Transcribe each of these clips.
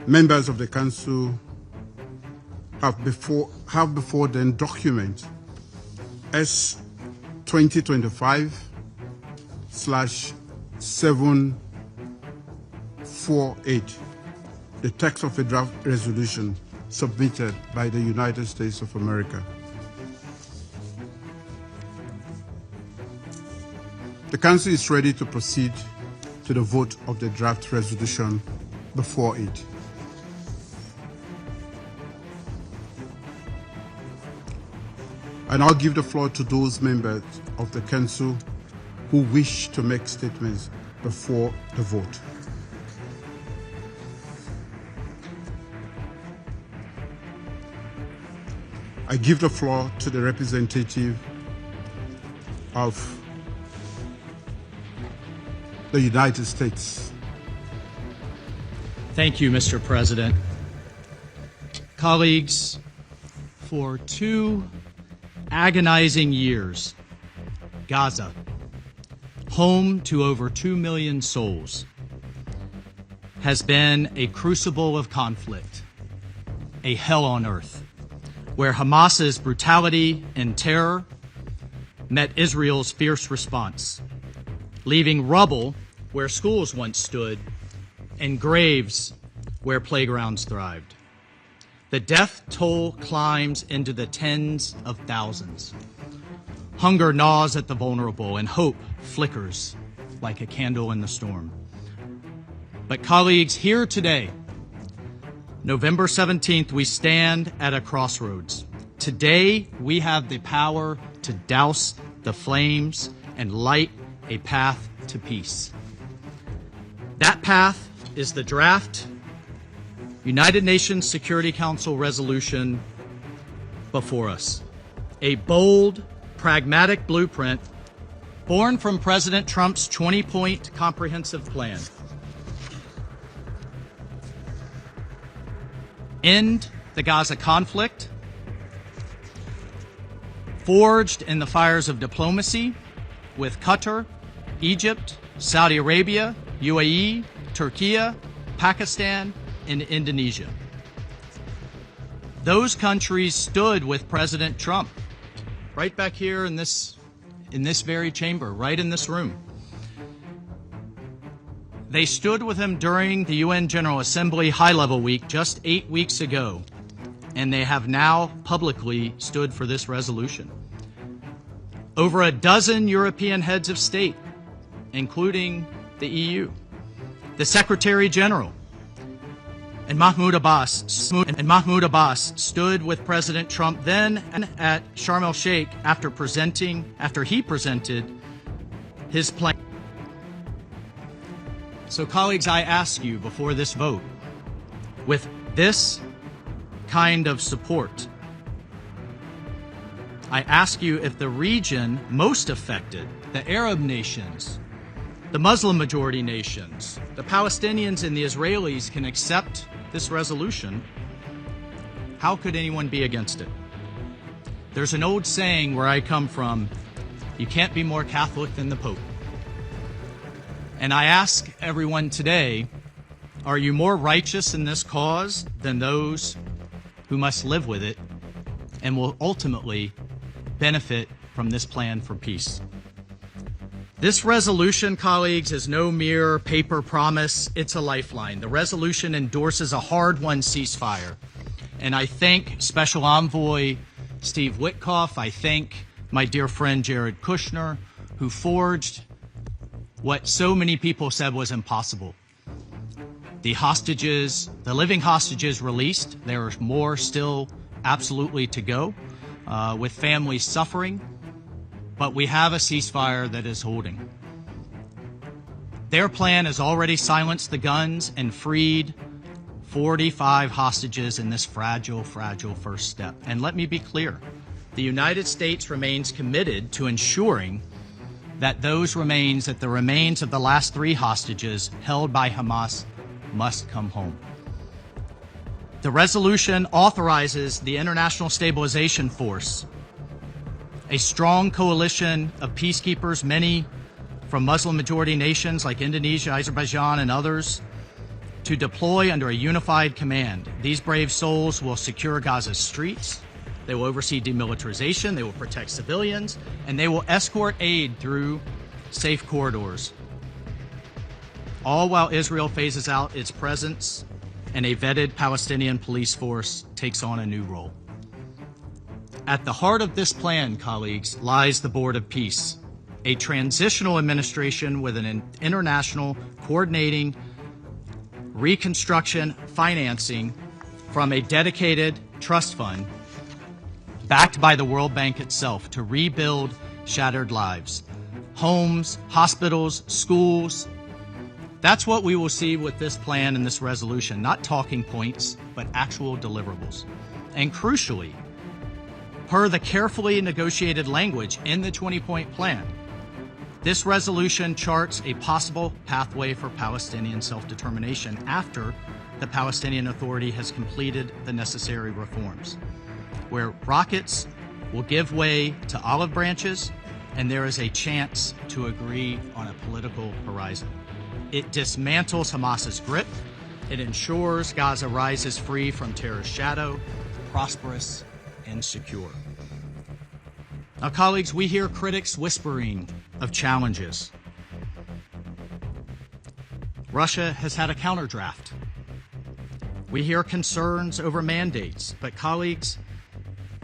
Members of the Council have before them document S 2025/748, the text of a draft resolution submitted by the United States of America. The Council is ready to proceed to the vote of the draft resolution before it. I now give the floor to those members of the Council who wish to make statements before the vote. I give the floor to the representative of the United States. Thank you, Mr. President. Colleagues, for 2 agonizing years, Gaza, home to over 2 million souls, has been a crucible of conflict, a hell on earth, where Hamas's brutality and terror met Israel's fierce response, leaving rubble where schools once stood and graves where playgrounds thrived. The death toll climbs into the tens of thousands. Hunger gnaws at the vulnerable and hope flickers like a candle in the storm. But colleagues, here today, November 17th, we stand at a crossroads. Today, we have the power to douse the flames and light a path to peace. That path is the draft United Nations Security Council resolution before us. A bold, pragmatic blueprint born from President Trump's 20-point comprehensive plan. End the Gaza conflict, forged in the fires of diplomacy with Qatar, Egypt, Saudi Arabia, UAE, Turkey, Pakistan, and Indonesia. Those countries stood with President Trump right back here in this very chamber, right in this room. They stood with him during the UN General Assembly High-Level Week just 8 weeks ago, and they have now publicly stood for this resolution. Over a dozen European heads of state, including the EU, the Secretary General, and Mahmoud Abbas stood with President Trump then at Sharm el-Sheikh after he presented his plan. So colleagues, I ask you before this vote, with this kind of support, I ask you if the region most affected, the Arab nations, the Muslim majority nations, the Palestinians and the Israelis can accept this resolution, how could anyone be against it? There's an old saying where I come from, you can't be more Catholic than the Pope. And I ask everyone today, are you more righteous in this cause than those who must live with it and will ultimately benefit from this plan for peace? This resolution, colleagues, is no mere paper promise, it's a lifeline. The resolution endorses a hard-won ceasefire. And I thank Special Envoy Steve Witkoff, I thank my dear friend Jared Kushner, who forged what so many people said was impossible. The hostages, the living hostages released, there are more still absolutely to go, with families suffering, but we have a ceasefire that is holding. Their plan has already silenced the guns and freed 45 hostages in this fragile, fragile first step. And let me be clear, the United States remains committed to ensuring that the remains of the last 3 hostages held by Hamas must come home. The resolution authorizes the International Stabilization Force, a strong coalition of peacekeepers, many from Muslim majority nations like Indonesia, Azerbaijan, and others, to deploy under a unified command. These brave souls will secure Gaza's streets, they will oversee demilitarization, they will protect civilians, and they will escort aid through safe corridors. All while Israel phases out its presence and a vetted Palestinian police force takes on a new role. At the heart of this plan, colleagues, lies the Board of Peace, a transitional administration with an international coordinating reconstruction financing from a dedicated trust fund backed by the World Bank itself to rebuild shattered lives, homes, hospitals, schools. That's what we will see with this plan and this resolution, not talking points, but actual deliverables. And crucially, per the carefully negotiated language in the 20-point plan, this resolution charts a possible pathway for Palestinian self-determination after the Palestinian Authority has completed the necessary reforms, where rockets will give way to olive branches and there is a chance to agree on a political horizon. It dismantles Hamas's grip. It ensures Gaza rises free from terror's shadow, prosperous and secure. Now, colleagues, we hear critics whispering of challenges. Russia has had a counterdraft. We hear concerns over mandates, but colleagues,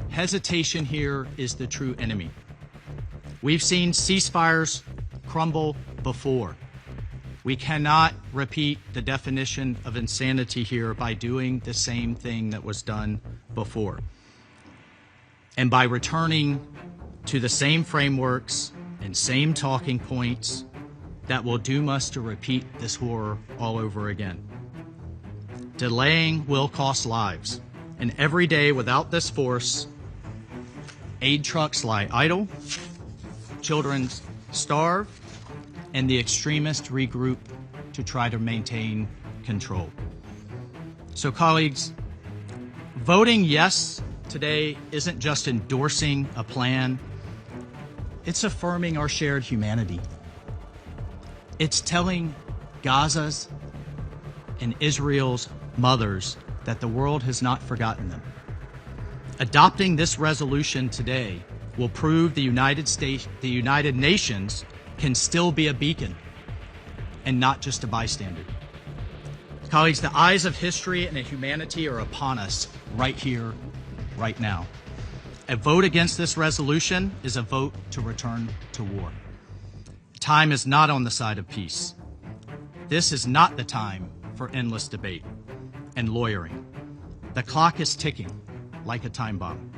hesitation here is the true enemy. We've seen ceasefires crumble before. We cannot repeat the definition of insanity here by doing the same thing that was done before. And by returning to the same frameworks and same talking points that will doom us to repeat this horror all over again. Delaying will cost lives, and every day without this force, aid trucks lie idle, children starve, and the extremists regroup to try to maintain control. So, colleagues, voting yes today isn't just endorsing a plan, it's affirming our shared humanity. It's telling Gaza's and Israel's mothers that the world has not forgotten them. Adopting this resolution today will prove the United Nations can still be a beacon and not just a bystander. Colleagues, the eyes of history and humanity are upon us right here, right now. A vote against this resolution is a vote to return to war. Time is not on the side of peace. This is not the time for endless debate and lawyering. The clock is ticking like a time bomb.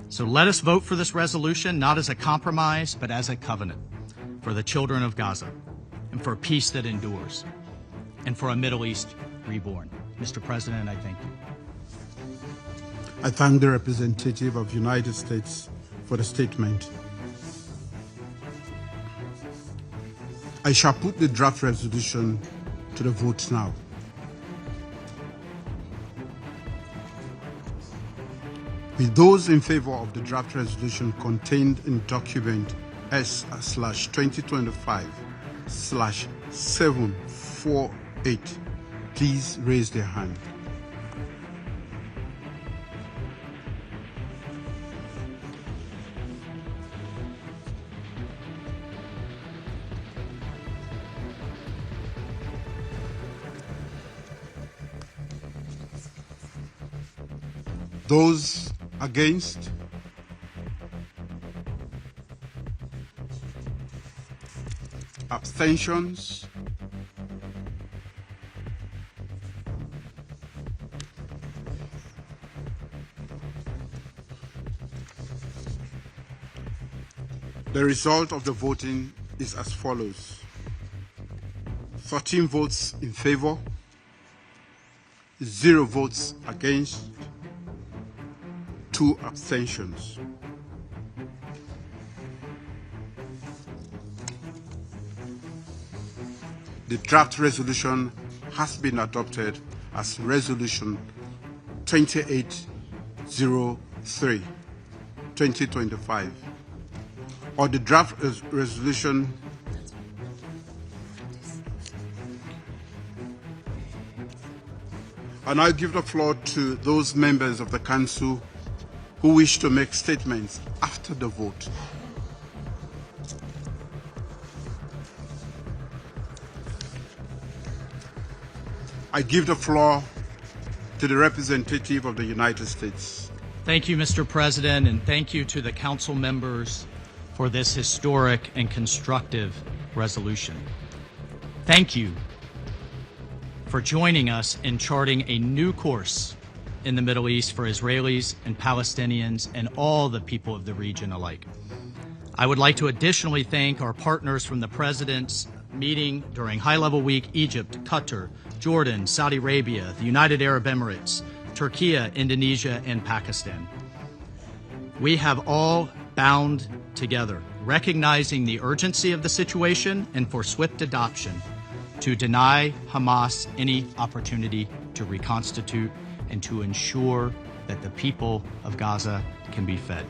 So let us vote for this resolution, not as a compromise, but as a covenant for the children of Gaza and for peace that endures and for a Middle East reborn. Mr. President, I thank you. I thank the representative of the United States for the statement. I shall put the draft resolution to the vote now. With those in favor of the draft resolution contained in document S/2025/748, please raise their hand. Those against? Abstentions? The result of the voting is as follows: 13 votes in favor, 0 votes against, 2 abstentions. The draft resolution has been adopted as Resolution 2803, 2025, or the draft resolution I now give the floor to those members of the Council who wish to make statements after the vote. I give the floor to the representative of the United States. Thank you, Mr. President, and thank you to the Council members for this historic and constructive resolution. Thank you for joining us in charting a new course in the Middle East for Israelis and Palestinians and all the people of the region alike. I would like to additionally thank our partners from the President's meeting during High-Level Week: Egypt, Qatar, Jordan, Saudi Arabia, the United Arab Emirates, Turkey, Indonesia, and Pakistan. We have all bound together, recognizing the urgency of the situation and for swift adoption to deny Hamas any opportunity to reconstitute and to ensure that the people of Gaza can be fed.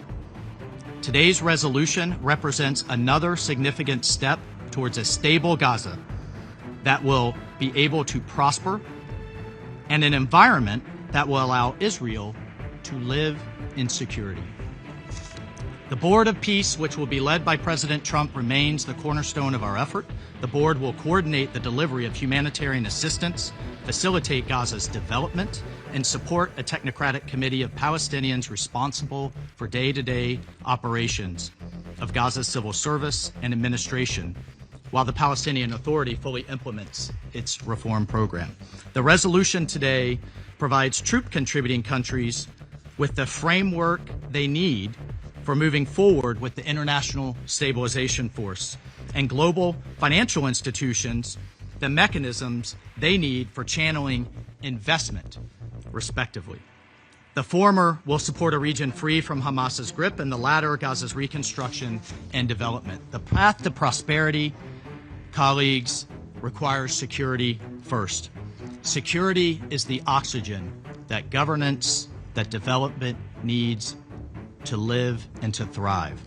Today's resolution represents another significant step towards a stable Gaza that will be able to prosper and an environment that will allow Israel to live in security. The Board of Peace, which will be led by President Trump, remains the cornerstone of our effort. The board will coordinate the delivery of humanitarian assistance, facilitate Gaza's development, and support a technocratic committee of Palestinians responsible for day-to-day operations of Gaza's civil service and administration, while the Palestinian Authority fully implements its reform program. The resolution today provides troop-contributing countries with the framework they need for moving forward with the International Stabilization Force and global financial institutions the mechanisms they need for channeling investment, respectively. The former will support a region free from Hamas's grip, and the latter, Gaza's reconstruction and development. The path to prosperity, colleagues, requires security first. Security is the oxygen that governance, that development needs to live and to thrive.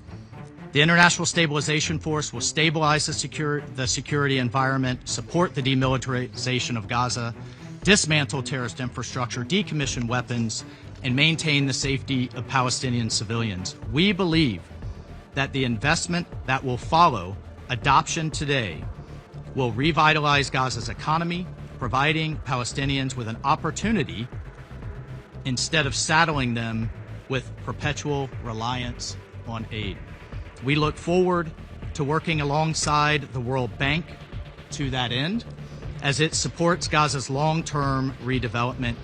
The International Stabilization Force will stabilize the security environment, support the demilitarization of Gaza, dismantle terrorist infrastructure, decommission weapons, and maintain the safety of Palestinian civilians. We believe that the investment that will follow adoption today will revitalize Gaza's economy, providing Palestinians with an opportunity instead of saddling them with perpetual reliance on aid. We look forward to working alongside the World Bank to that end as it supports Gaza's long-term redevelopment,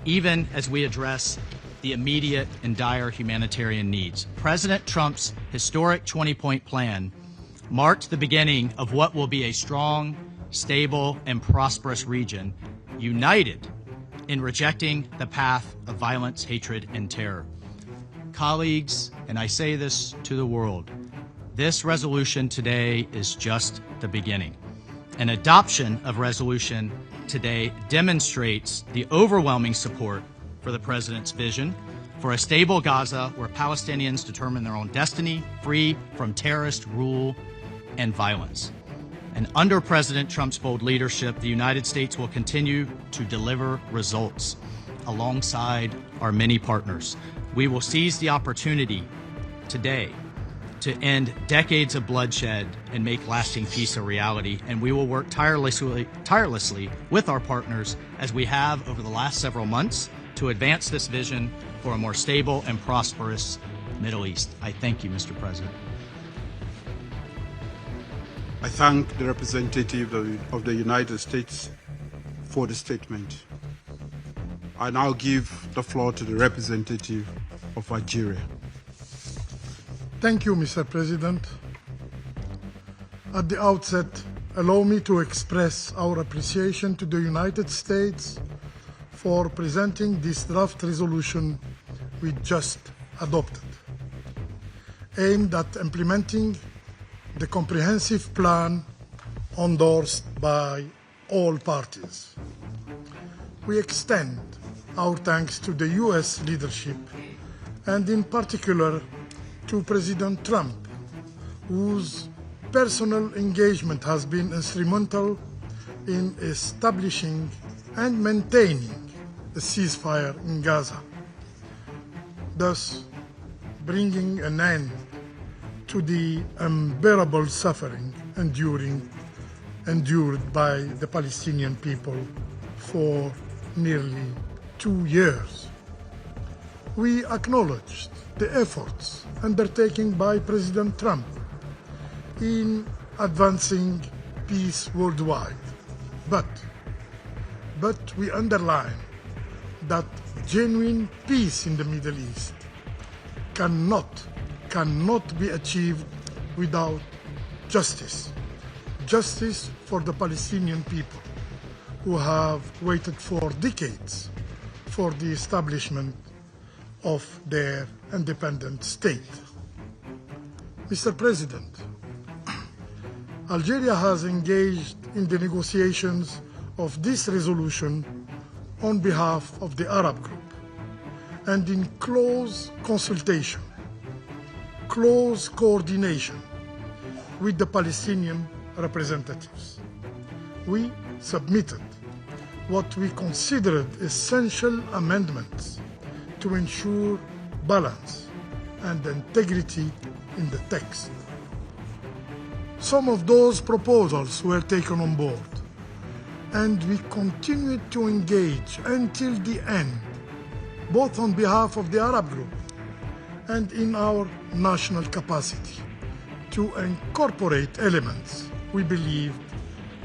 even as we address the immediate and dire humanitarian needs. President Trump's historic 20-point plan marked the beginning of what will be a strong, stable, and prosperous region, united in rejecting the path of violence, hatred, and terror. Colleagues, and I say this to the world, this resolution today is just the beginning. An adoption of resolution today demonstrates the overwhelming support for the President's vision for a stable Gaza where Palestinians determine their own destiny, free from terrorist rule and violence. And under President Trump's bold leadership, the United States will continue to deliver results alongside our many partners. We will seize the opportunity today to end decades of bloodshed and make lasting peace a reality, and we will work tirelessly with our partners as we have over the last several months to advance this vision for a more stable and prosperous Middle East. I thank you, Mr. President. I thank the representative of the United States for the statement. I now give the floor to the representative of Algeria. Thank you, Mr. President. At the outset, allow me to express our appreciation to the United States for presenting this draft resolution we just adopted, aimed at implementing the comprehensive plan endorsed by all parties. We extend our thanks to the U.S. leadership and in particular to President Trump, whose personal engagement has been instrumental in establishing and maintaining a ceasefire in Gaza, thus bringing an end to the unbearable suffering endured by the Palestinian people for nearly 2 years. We acknowledged the efforts undertaken by President Trump in advancing peace worldwide, but we underline that genuine peace in the Middle East cannot be achieved without justice. Justice for the Palestinian people who have waited for decades for the establishment of their independent state. Mr. President, Algeria has engaged in the negotiations of this resolution on behalf of the Arab group and in close consultation, close coordination with the Palestinian representatives. We submitted what we considered essential amendments to ensure balance and integrity in the text. Some of those proposals were taken on board, and we continued to engage until the end, both on behalf of the Arab group and in our national capacity, to incorporate elements we believed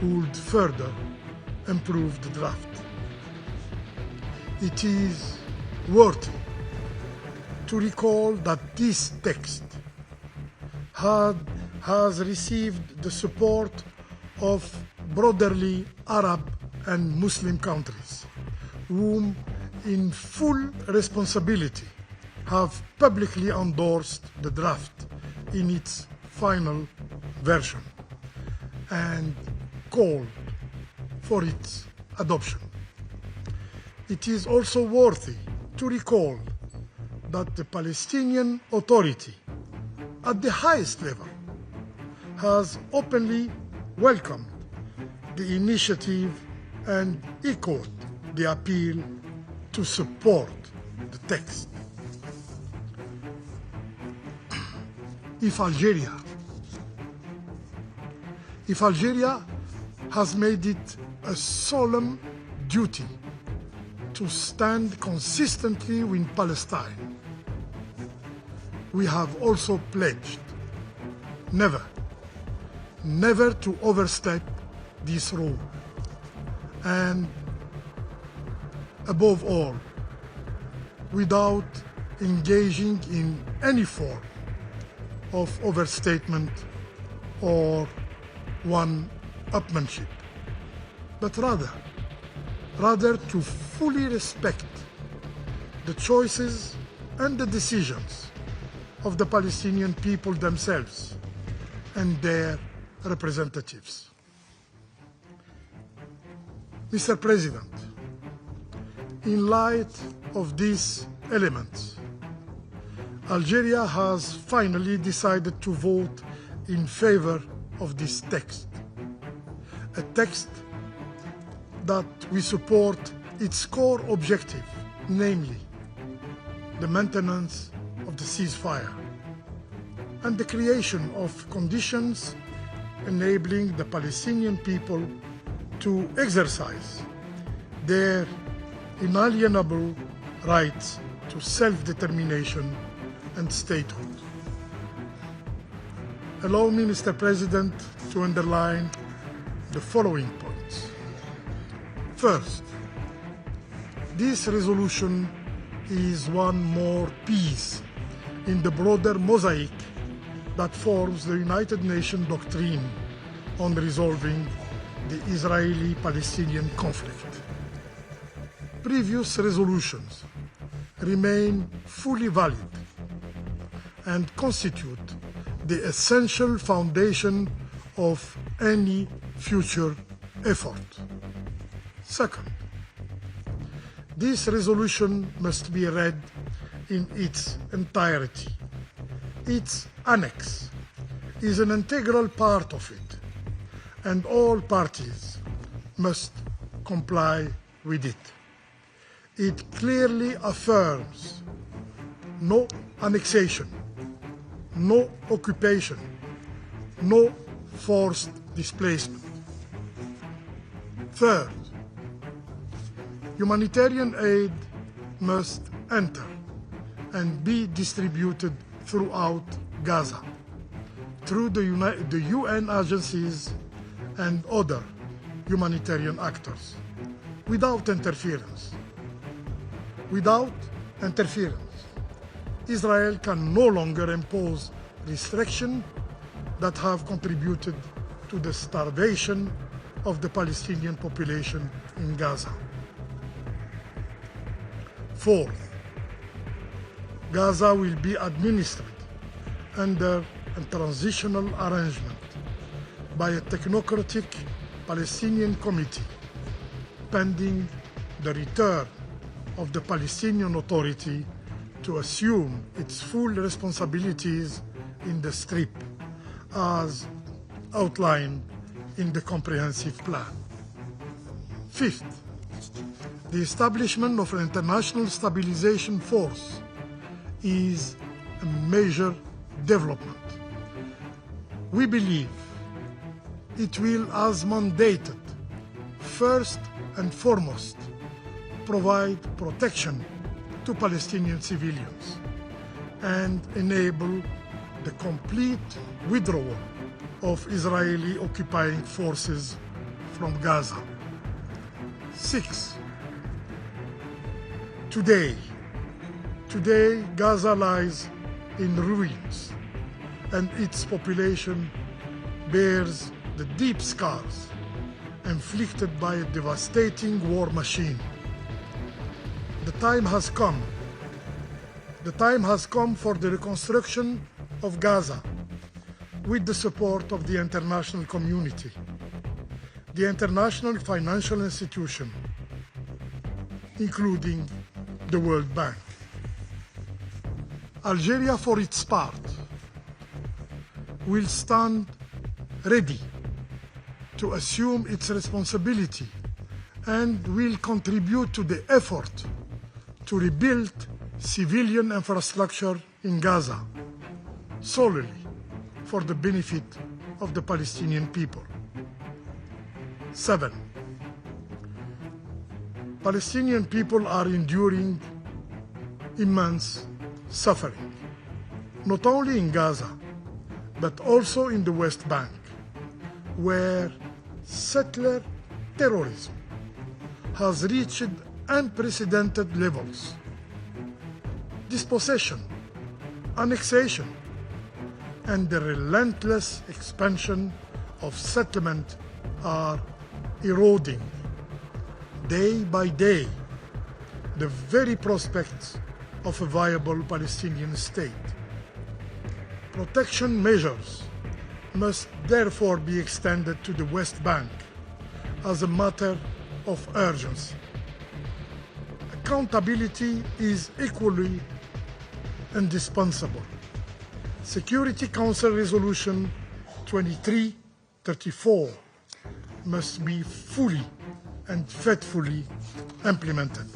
would further improve the draft. It is worthy to recall that this text has received the support of broadly Arab and Muslim countries, whom in full responsibility have publicly endorsed the draft in its final version and called for its adoption. It is also worthy to recall that the Palestinian Authority at the highest level has openly welcomed the initiative and echoed the appeal to support the text. If Algeria has made it a solemn duty to stand consistently with Palestine, we have also pledged never to overstep this rule, and above all, without engaging in any form of overstatement or one-upmanship, but rather to fully respect the choices and the decisions of the Palestinian people themselves and their representatives. Mr. President, in light of these elements, Algeria has finally decided to vote in favor of this text, a text that we support its core objective, namely the maintenance of the ceasefire and the creation of conditions enabling the Palestinian people to exercise their inalienable rights to self-determination and statehood. Allow me, Mr. President, to underline the following points. First, this resolution is one more piece in the broader mosaic that forms the United Nations doctrine on resolving the Israeli-Palestinian conflict. Previous resolutions remain fully valid and constitute the essential foundation of any future effort. Second, this resolution must be read in its entirety. Its annex is an integral part of it, and all parties must comply with it. It clearly affirms no annexation, no occupation, no forced displacement. Third, humanitarian aid must enter and be distributed throughout Gaza through the UN agencies and other humanitarian actors without interference. Without interference, Israel can no longer impose restrictions that have contributed to the starvation of the Palestinian population in Gaza. Fourth, Gaza will be administered under a transitional arrangement by a technocratic Palestinian committee pending the return of the Palestinian Authority to assume its full responsibilities in the Strip as outlined in the comprehensive plan. Fifth, the establishment of an international stabilization force is a major development. We believe it will, as mandated, first and foremost, provide protection to Palestinian civilians and enable the complete withdrawal of Israeli occupying forces from Gaza. Six, today Gaza lies in ruins and its population bears the deep scars inflicted by a devastating war machine. The time has come. The time has come for the reconstruction of Gaza with the support of the international community, the international financial institution, including the World Bank. Algeria, for its part, will stand ready to assume its responsibility and will contribute to the effort to rebuild civilian infrastructure in Gaza solely for the benefit of the Palestinian people. 7. Palestinian people are enduring immense suffering, not only in Gaza, but also in the West Bank, where settler terrorism has reached unprecedented levels. Dispossession, annexation, and the relentless expansion of settlement are eroding, day by day, the very prospects of a viable Palestinian state. Protection measures must therefore be extended to the West Bank as a matter of urgency. Accountability is equally indispensable. Security Council Resolution 2334 must be fully and faithfully implemented.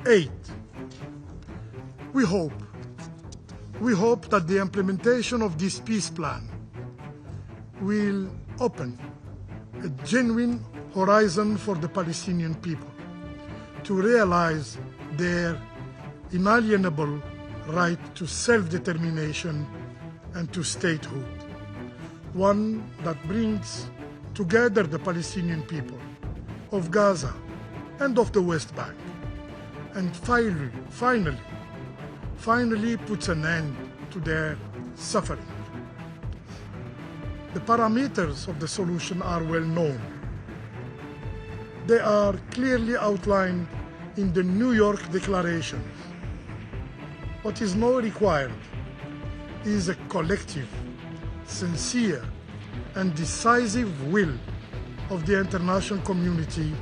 8. We hope that the implementation of this peace plan will open a genuine horizon for the Palestinian people to realize their inalienable right to self-determination and to statehood, one that brings together the Palestinian people of Gaza and of the West Bank, and finally puts an end to their suffering. The parameters of the solution are well known. They are clearly outlined in the New York Declaration. What is now required is a collective, sincere, and decisive will of the international community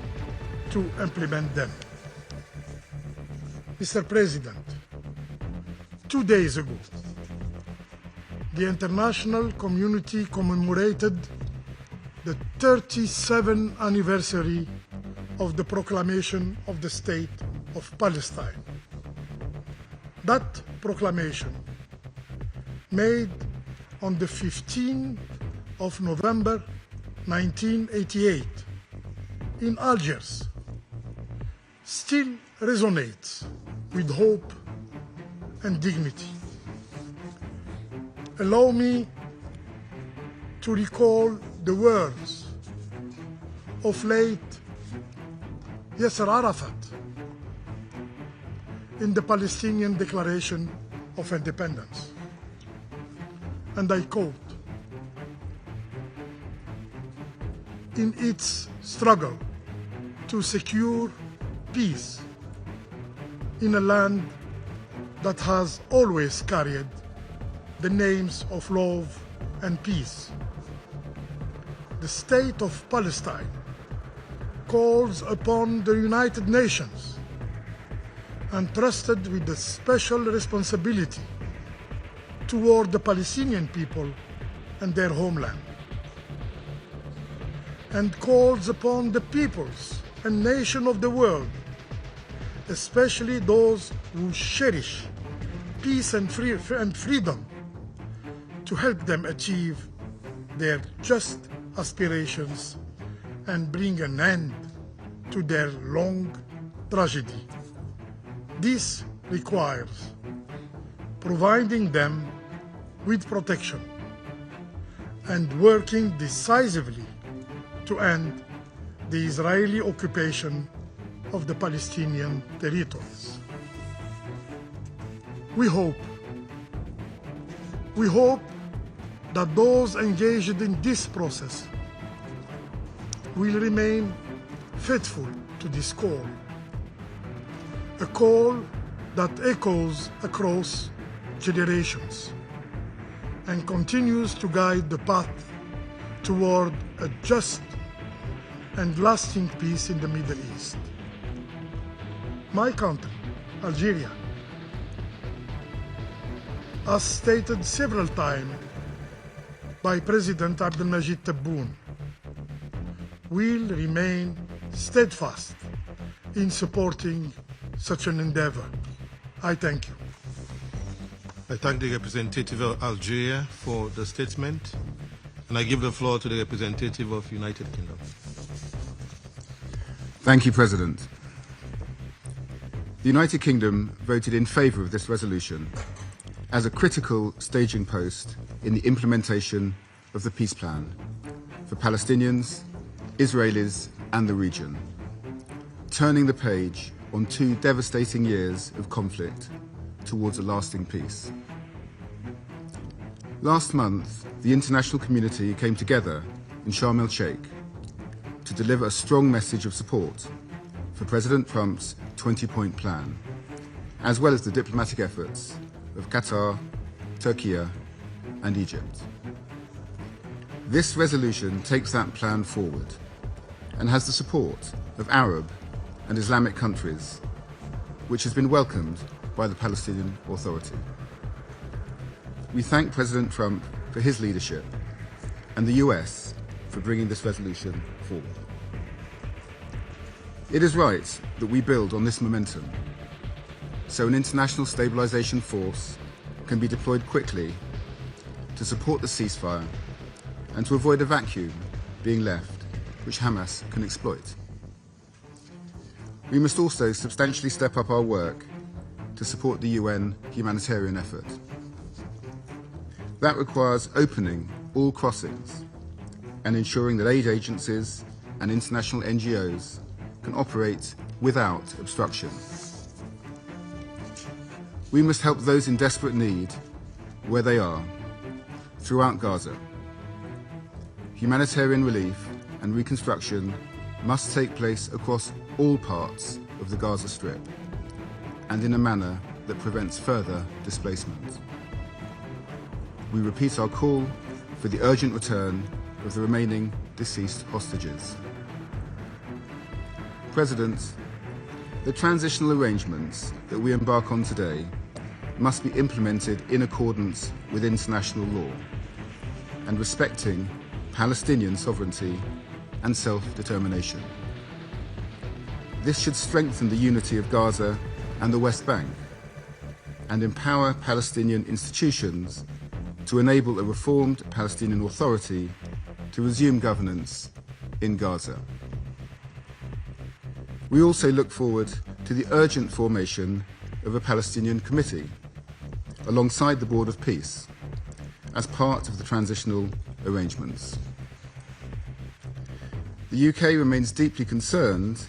to implement them. Mr. President, 2 days ago, the international community commemorated the 37th anniversary of the proclamation of the State of Palestine. That proclamation, made on the 15th of November 1988 in Algiers, still resonates with hope and dignity. Allow me to recall the words of late Yasser Arafat in the Palestinian Declaration of Independence. And I quote, "In its struggle to secure peace in a land that has always carried the names of love and peace, the State of Palestine calls upon the United Nations, entrusted with the special responsibility toward the Palestinian people and their homeland, and calls upon the peoples and nations of the world, especially those who cherish peace and freedom, to help them achieve their just aspirations and bring an end to their long tragedy. This requires providing them with protection and working decisively to end the Israeli occupation of the Palestinian territories. We hope that those engaged in this process will remain faithful to this call, a call that echoes across generations and continues to guide the path toward a just and lasting peace in the Middle East. My country, Algeria, as stated several times by President Abdelmajid Tebboune, will remain steadfast in supporting such an endeavor. I thank you. I thank the representative of Algeria for the statement, and I give the floor to the representative of United Kingdom. Thank you, President. The United Kingdom voted in favour of this resolution as a critical staging post in the implementation of the peace plan for Palestinians, Israelis and the region, turning the page on 2 devastating years of conflict towards a lasting peace. Last month, the international community came together in Sharm el-Sheikh to deliver a strong message of support for President Trump's 20-point plan, as well as the diplomatic efforts of Qatar, Turkey and Egypt. This resolution takes that plan forward and has the support of Arab and Islamic countries, which has been welcomed by the Palestinian Authority. We thank President Trump for his leadership and the US for bringing this resolution forward. It is right that we build on this momentum so an international stabilization force can be deployed quickly to support the ceasefire and to avoid a vacuum being left which Hamas can exploit. We must also substantially step up our work to support the UN humanitarian effort. That requires opening all crossings and ensuring that aid agencies and international NGOs can operate without obstruction. We must help those in desperate need where they are, throughout Gaza. Humanitarian relief and reconstruction must take place across all parts of the Gaza Strip and in a manner that prevents further displacement. We repeat our call for the urgent return of the remaining deceased hostages. President, the transitional arrangements that we embark on today must be implemented in accordance with international law and respecting Palestinian sovereignty and self-determination. This should strengthen the unity of Gaza and the West Bank and empower Palestinian institutions to enable a reformed Palestinian Authority to resume governance in Gaza. We also look forward to the urgent formation of a Palestinian Committee alongside the Board of Peace as part of the transitional arrangements. The UK remains deeply concerned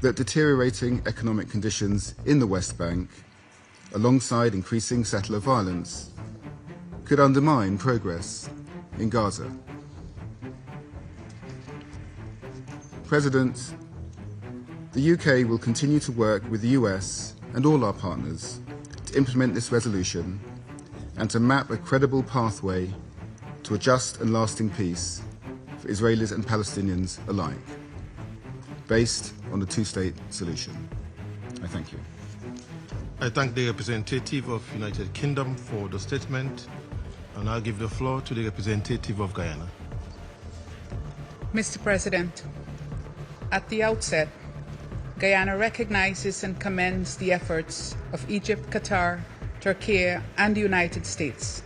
that deteriorating economic conditions in the West Bank, alongside increasing settler violence, could undermine progress in Gaza. President, the UK will continue to work with the US and all our partners to implement this resolution and to map a credible pathway to a just and lasting peace for Israelis and Palestinians alike, based on a two-state solution. I thank you. I thank the representative of United Kingdom for the statement, and I'll give the floor to the representative of Guyana. Mr. President, at the outset, Guyana recognizes and commends the efforts of Egypt, Qatar, Turkey, and the United States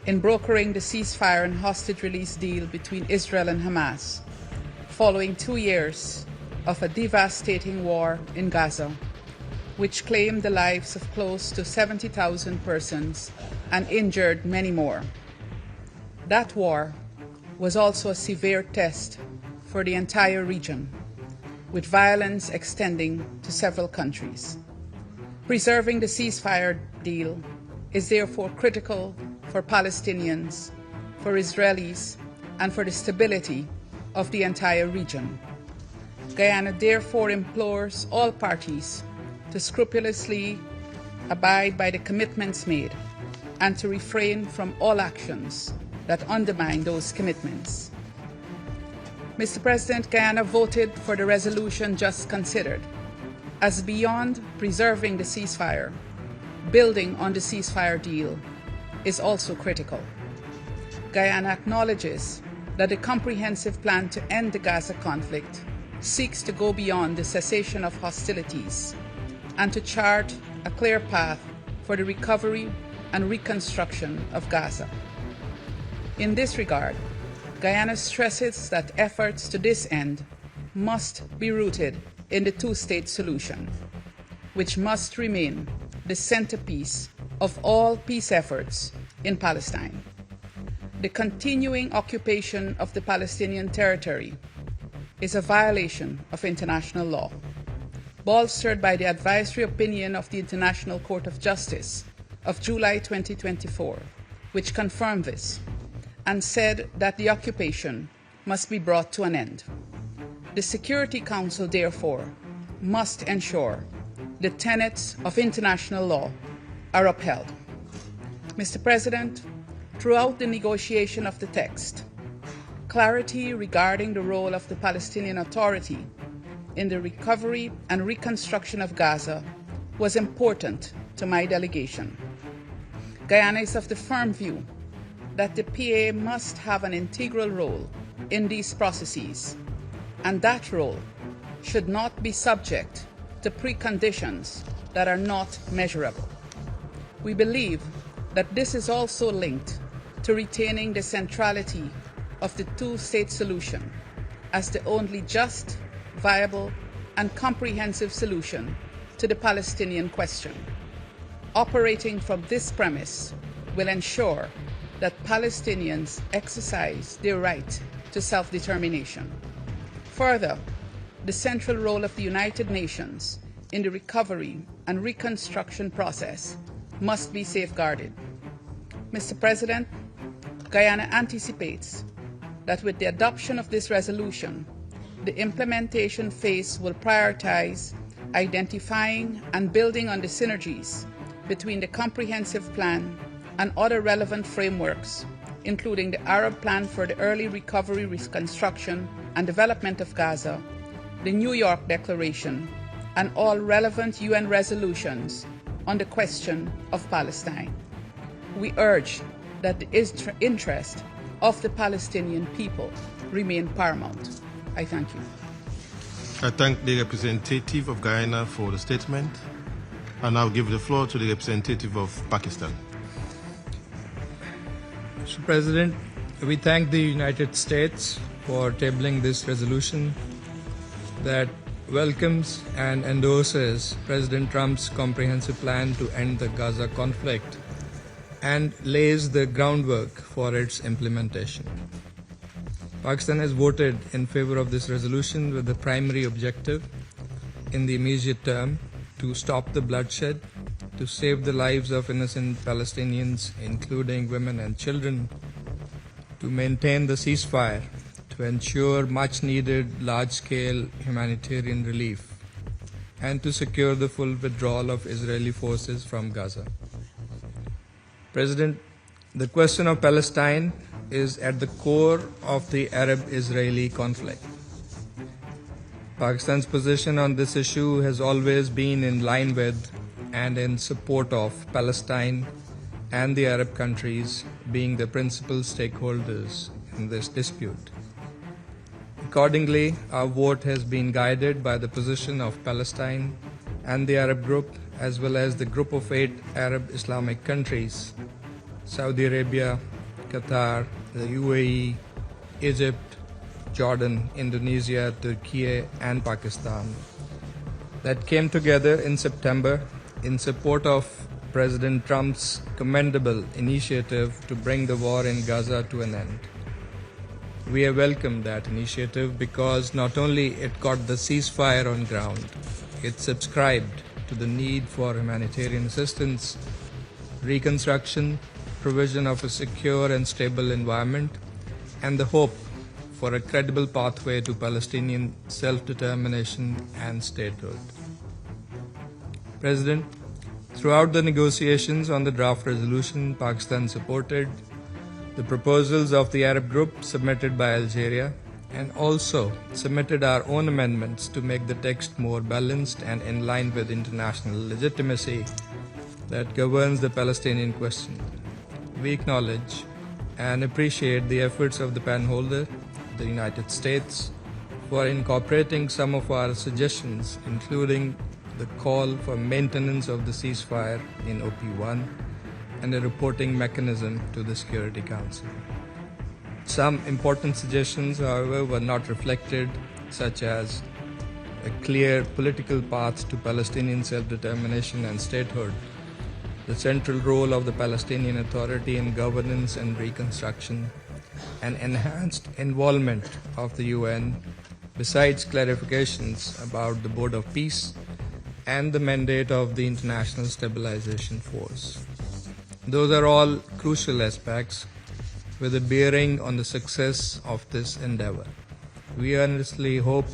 in brokering the ceasefire and hostage release deal between Israel and Hamas, following 2 years of a devastating war in Gaza, which claimed the lives of close to 70,000 persons and injured many more. That war was also a severe test for the entire region, with violence extending to several countries. Preserving the ceasefire deal is therefore critical for Palestinians, for Israelis, and for the stability of the entire region. Guyana therefore implores all parties to scrupulously abide by the commitments made and to refrain from all actions that undermine those commitments. Mr. President, Guyana voted for the resolution just considered, as beyond preserving the ceasefire, building on the ceasefire deal is also critical. Guyana acknowledges that a comprehensive plan to end the Gaza conflict seeks to go beyond the cessation of hostilities and to chart a clear path for the recovery and reconstruction of Gaza. In this regard, Guyana stresses that efforts to this end must be rooted in the two-state solution, which must remain the centerpiece of all peace efforts in Palestine. The continuing occupation of the Palestinian territory is a violation of international law, bolstered by the advisory opinion of the International Court of Justice of July 2024, which confirmed this and said that the occupation must be brought to an end. The Security Council, therefore, must ensure the tenets of international law are upheld. Mr. President, throughout the negotiation of the text, clarity regarding the role of the Palestinian Authority in the recovery and reconstruction of Gaza was important to my delegation. Guyana is of the firm view that the PA must have an integral role in these processes, and that role should not be subject to preconditions that are not measurable. We believe that this is also linked to retaining the centrality of the two-state solution as the only just, viable, and comprehensive solution to the Palestinian question. Operating from this premise will ensure that Palestinians exercise their right to self-determination. Further, the central role of the United Nations in the recovery and reconstruction process must be safeguarded. Mr. President, Guyana anticipates that with the adoption of this resolution, the implementation phase will prioritize identifying and building on the synergies between the comprehensive plan and other relevant frameworks, including the Arab Plan for the Early Recovery, Reconstruction and Development of Gaza, the New York Declaration, and all relevant UN resolutions on the question of Palestine. We urge that the interest of the Palestinian people remain paramount. I thank you. I thank the representative of Guyana for the statement. I now give the floor to the representative of Pakistan. Mr. President, we thank the United States for tabling this resolution that welcomes and endorses President Trump's comprehensive plan to end the Gaza conflict and lays the groundwork for its implementation. Pakistan has voted in favor of this resolution with the primary objective in the immediate term to stop the bloodshed, to save the lives of innocent Palestinians, including women and children, to maintain the ceasefire, to ensure much-needed large-scale humanitarian relief, and to secure the full withdrawal of Israeli forces from Gaza. President, the question of Palestine is at the core of the Arab-Israeli conflict. Pakistan's position on this issue has always been in line with and in support of Palestine and the Arab countries being the principal stakeholders in this dispute. Accordingly, our vote has been guided by the position of Palestine and the Arab group, as well as the group of 8 Arab Islamic countries, Saudi Arabia, Qatar, the UAE, Egypt, Jordan, Indonesia, Turkey, and Pakistan, that came together in September in support of President Trump's commendable initiative to bring the war in Gaza to an end. We have welcomed that initiative because not only it got the ceasefire on ground, it subscribed to the need for humanitarian assistance, reconstruction, provision of a secure and stable environment, and the hope for a credible pathway to Palestinian self-determination and statehood. President, throughout the negotiations on the draft resolution, Pakistan supported the proposals of the Arab group submitted by Algeria and also submitted our own amendments to make the text more balanced and in line with international legitimacy that governs the Palestinian question. We acknowledge and appreciate the efforts of the pen holder, the United States, for incorporating some of our suggestions, including the call for maintenance of the ceasefire in OP1 and a reporting mechanism to the Security Council. Some important suggestions, however, were not reflected, such as a clear political path to Palestinian self-determination and statehood, the central role of the Palestinian Authority in governance and reconstruction, and enhanced involvement of the UN, besides clarifications about the Board of Peace and the mandate of the International Stabilization Force. Those are all crucial aspects with a bearing on the success of this endeavor. We earnestly hope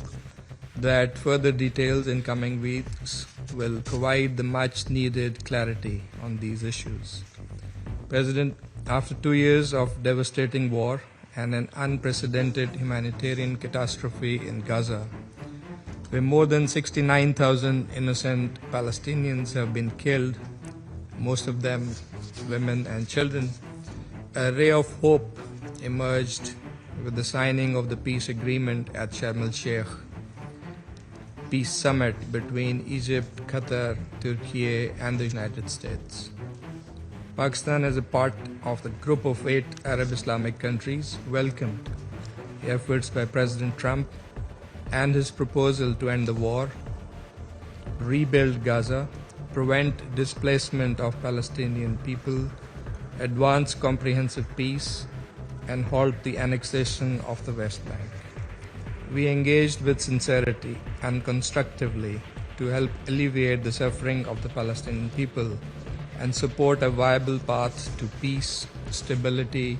that further details in coming weeks will provide the much-needed clarity on these issues. President, after 2 years of devastating war and an unprecedented humanitarian catastrophe in Gaza, where more than 69,000 innocent Palestinians have been killed, most of them women and children, a ray of hope emerged with the signing of the peace agreement at Sharm el-Sheikh peace summit between Egypt, Qatar, Turkey, and the United States. Pakistan, as a part of the group of 8 Arab Islamic countries, welcomed the efforts by President Trump and his proposal to end the war, rebuild Gaza, prevent displacement of Palestinian people, advance comprehensive peace, and halt the annexation of the West Bank. We engaged with sincerity and constructively to help alleviate the suffering of the Palestinian people and support a viable path to peace, stability,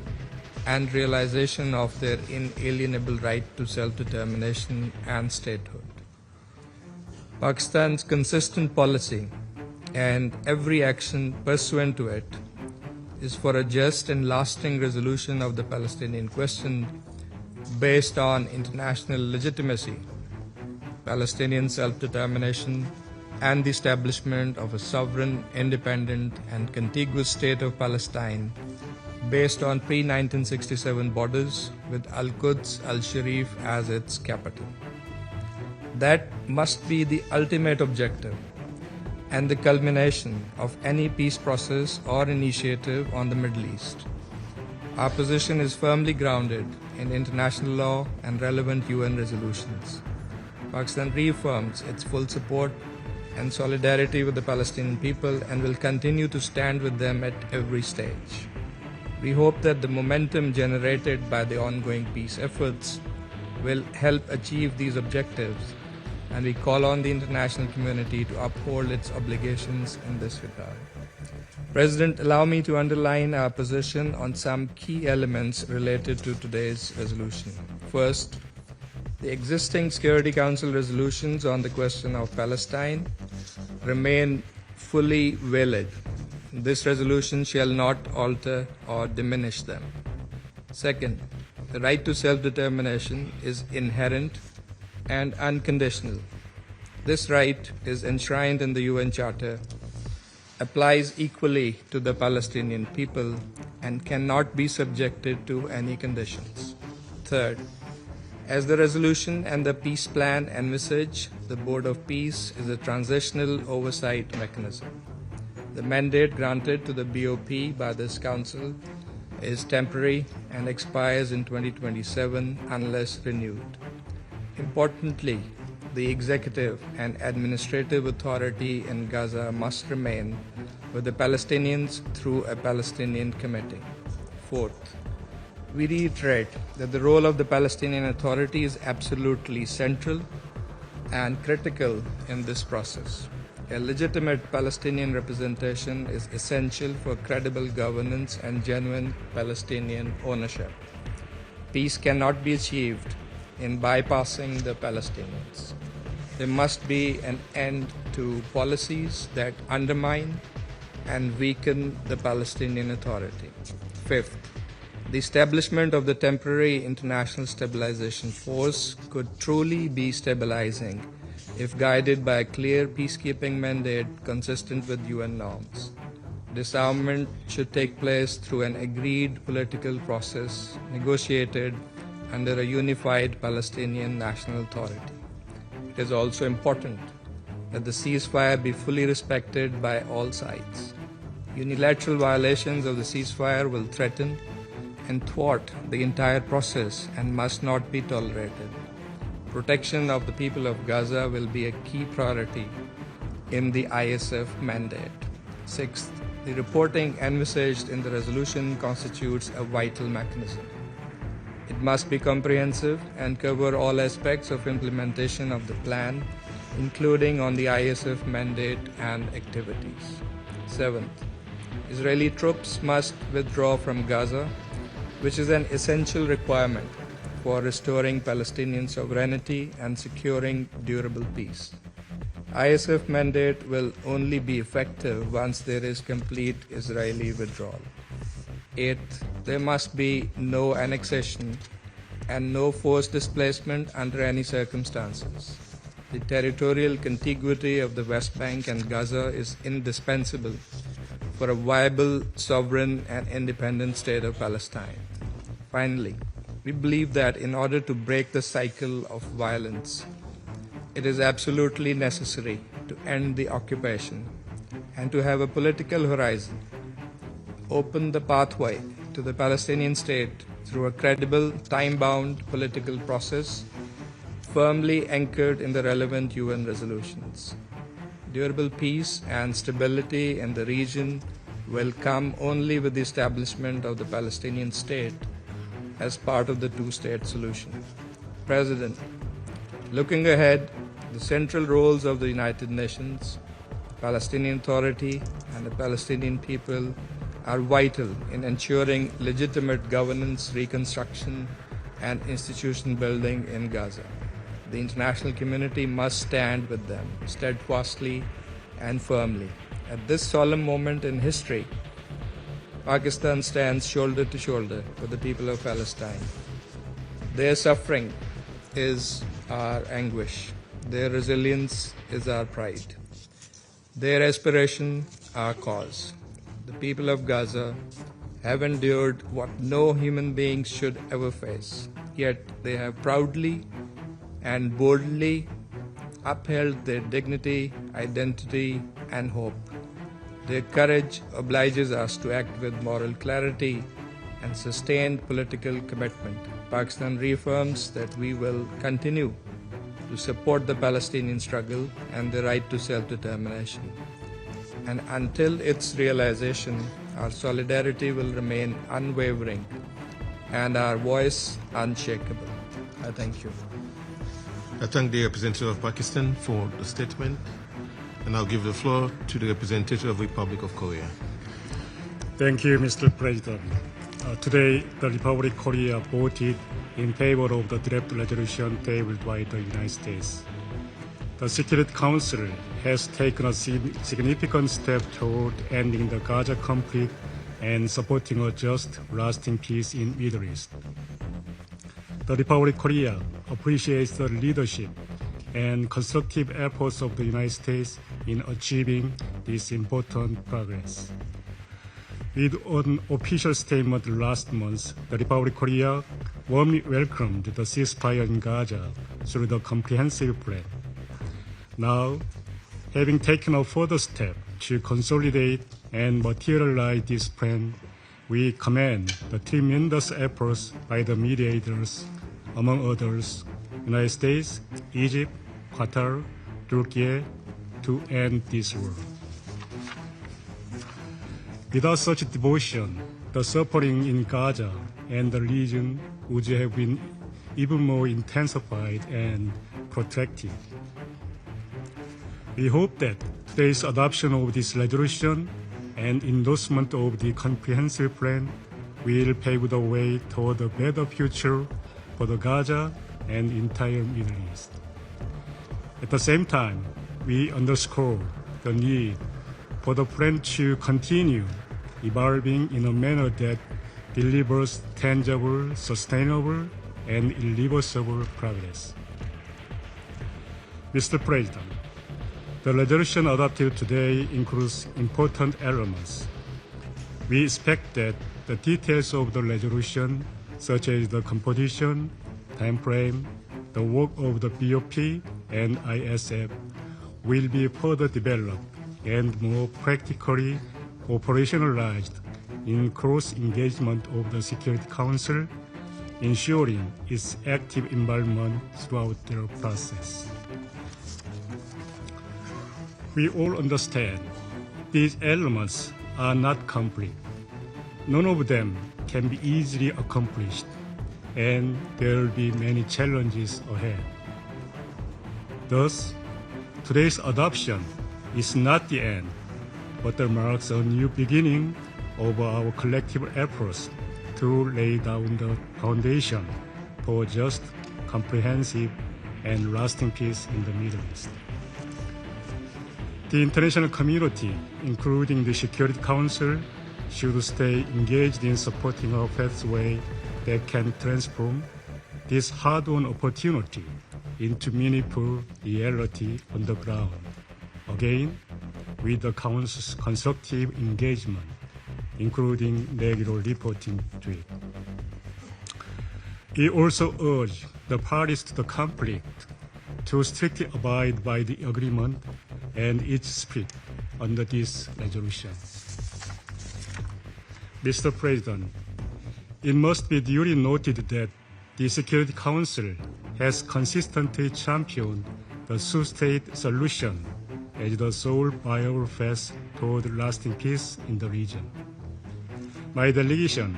and realization of their inalienable right to self-determination and statehood. Pakistan's consistent policy and every action pursuant to it is for a just and lasting resolution of the Palestinian question based on international legitimacy, Palestinian self-determination, and the establishment of a sovereign, independent, and contiguous state of Palestine based on pre-1967 borders with Al-Quds Al-Sharif as its capital. That must be the ultimate objective and the culmination of any peace process or initiative on the Middle East. Our position is firmly grounded in international law and relevant UN resolutions. Pakistan reaffirms its full support and solidarity with the Palestinian people and will continue to stand with them at every stage. We hope that the momentum generated by the ongoing peace efforts will help achieve these objectives, and we call on the international community to uphold its obligations in this regard. President, allow me to underline our position on some key elements related to today's resolution. First, the existing Security Council resolutions on the question of Palestine remain fully valid. This resolution shall not alter or diminish them. Second, the right to self-determination is inherent and unconditional. This right is enshrined in the UN Charter, applies equally to the Palestinian people, and cannot be subjected to any conditions. Third, as the resolution and the peace plan envisage, the Board of Peace is a transitional oversight mechanism. The mandate granted to the BOP by this Council is temporary and expires in 2027 unless renewed. Importantly, the executive and administrative authority in Gaza must remain with the Palestinians through a Palestinian committee. Fourth, we reiterate that the role of the Palestinian Authority is absolutely central and critical in this process. A legitimate Palestinian representation is essential for credible governance and genuine Palestinian ownership. Peace cannot be achieved in bypassing the Palestinians. There must be an end to policies that undermine and weaken the Palestinian Authority. Fifth, the establishment of the temporary international stabilization force could truly be stabilizing if guided by a clear peacekeeping mandate consistent with UN norms. Disarmament should take place through an agreed political process negotiated under a unified Palestinian national authority. It is also important that the ceasefire be fully respected by all sides. Unilateral violations of the ceasefire will threaten and thwart the entire process and must not be tolerated. Protection of the people of Gaza will be a key priority in the ISF mandate. Sixth, the reporting envisaged in the resolution constitutes a vital mechanism. It must be comprehensive and cover all aspects of implementation of the plan, including on the ISF mandate and activities. Seventh, Israeli troops must withdraw from Gaza, which is an essential requirement for restoring Palestinian sovereignty and securing durable peace. ISF mandate will only be effective once there is complete Israeli withdrawal. Eighth, there must be no annexation and no forced displacement under any circumstances. The territorial contiguity of the West Bank and Gaza is indispensable for a viable, sovereign, and independent state of Palestine. Finally, we believe that in order to break the cycle of violence, it is absolutely necessary to end the occupation and to have a political horizon, open the pathway to the Palestinian state through a credible, time-bound political process firmly anchored in the relevant UN resolutions. Durable peace and stability in the region will come only with the establishment of the Palestinian state as part of the two-state solution. President, looking ahead, the central roles of the United Nations, Palestinian Authority, and the Palestinian people are vital in ensuring legitimate governance, reconstruction, and institution building in Gaza. The international community must stand with them steadfastly and firmly. At this solemn moment in history, Pakistan stands shoulder to shoulder with the people of Palestine. Their suffering is our anguish. Their resilience is our pride. Their aspiration, our cause. The people of Gaza have endured what no human being should ever face, yet they have proudly and boldly upheld their dignity, identity, and hope. Their courage obliges us to act with moral clarity and sustained political commitment. Pakistan reaffirms that we will continue to support the Palestinian struggle and the right to self-determination. And until its realization, our solidarity will remain unwavering and our voice unshakable. I thank you. I thank the representative of Pakistan for the statement, and I'll give the floor to the representative of the Republic of Korea. Thank you, Mr. President. Today, the Republic of Korea voted in favor of the draft resolution tabled by the United States. The Security Council has taken a significant step toward ending the Gaza conflict and supporting a just, lasting peace in the Middle East. The Republic of Korea appreciates the leadership and constructive efforts of the United States in achieving this important progress. With an official statement last month, the Republic of Korea warmly welcomed the ceasefire in Gaza through the comprehensive plan. Now, having taken a further step to consolidate and materialize this plan, we commend the tremendous efforts by the mediators, among others, United States, Egypt, Qatar, Turkey, to end this war. Without such devotion, the suffering in Gaza and the region would have been even more intensified and protracted. We hope that today's adoption of this resolution and endorsement of the comprehensive plan will pave the way toward a better future for the Gaza and entire Middle East. At the same time, we underscore the need for the plan to continue evolving in a manner that delivers tangible, sustainable, and irreversible progress. Mr. President, the resolution adopted today includes important elements. We expect that the details of the resolution, such as the composition, time frame, the work of the BOP and ISF, will be further developed and more practically operationalized in close engagement of the Security Council, ensuring its active involvement throughout the process. We all understand these elements are not complete. None of them can be easily accomplished, and there will be many challenges ahead. Thus, today's adoption is not the end, but it marks a new beginning of our collective efforts to lay down the foundation for just, comprehensive, and lasting peace in the Middle East. The international community, including the Security Council, should stay engaged in supporting a pathway that can transform this hard-won opportunity into meaningful reality on the ground, again, with the Council's constructive engagement, including regular reporting to it. We also urge the parties to the conflict to strictly abide by the agreement and its spirit under this resolution. Mr. President, it must be duly noted that the Security Council has consistently championed the two-state solution as the sole viable path toward lasting peace in the region. My delegation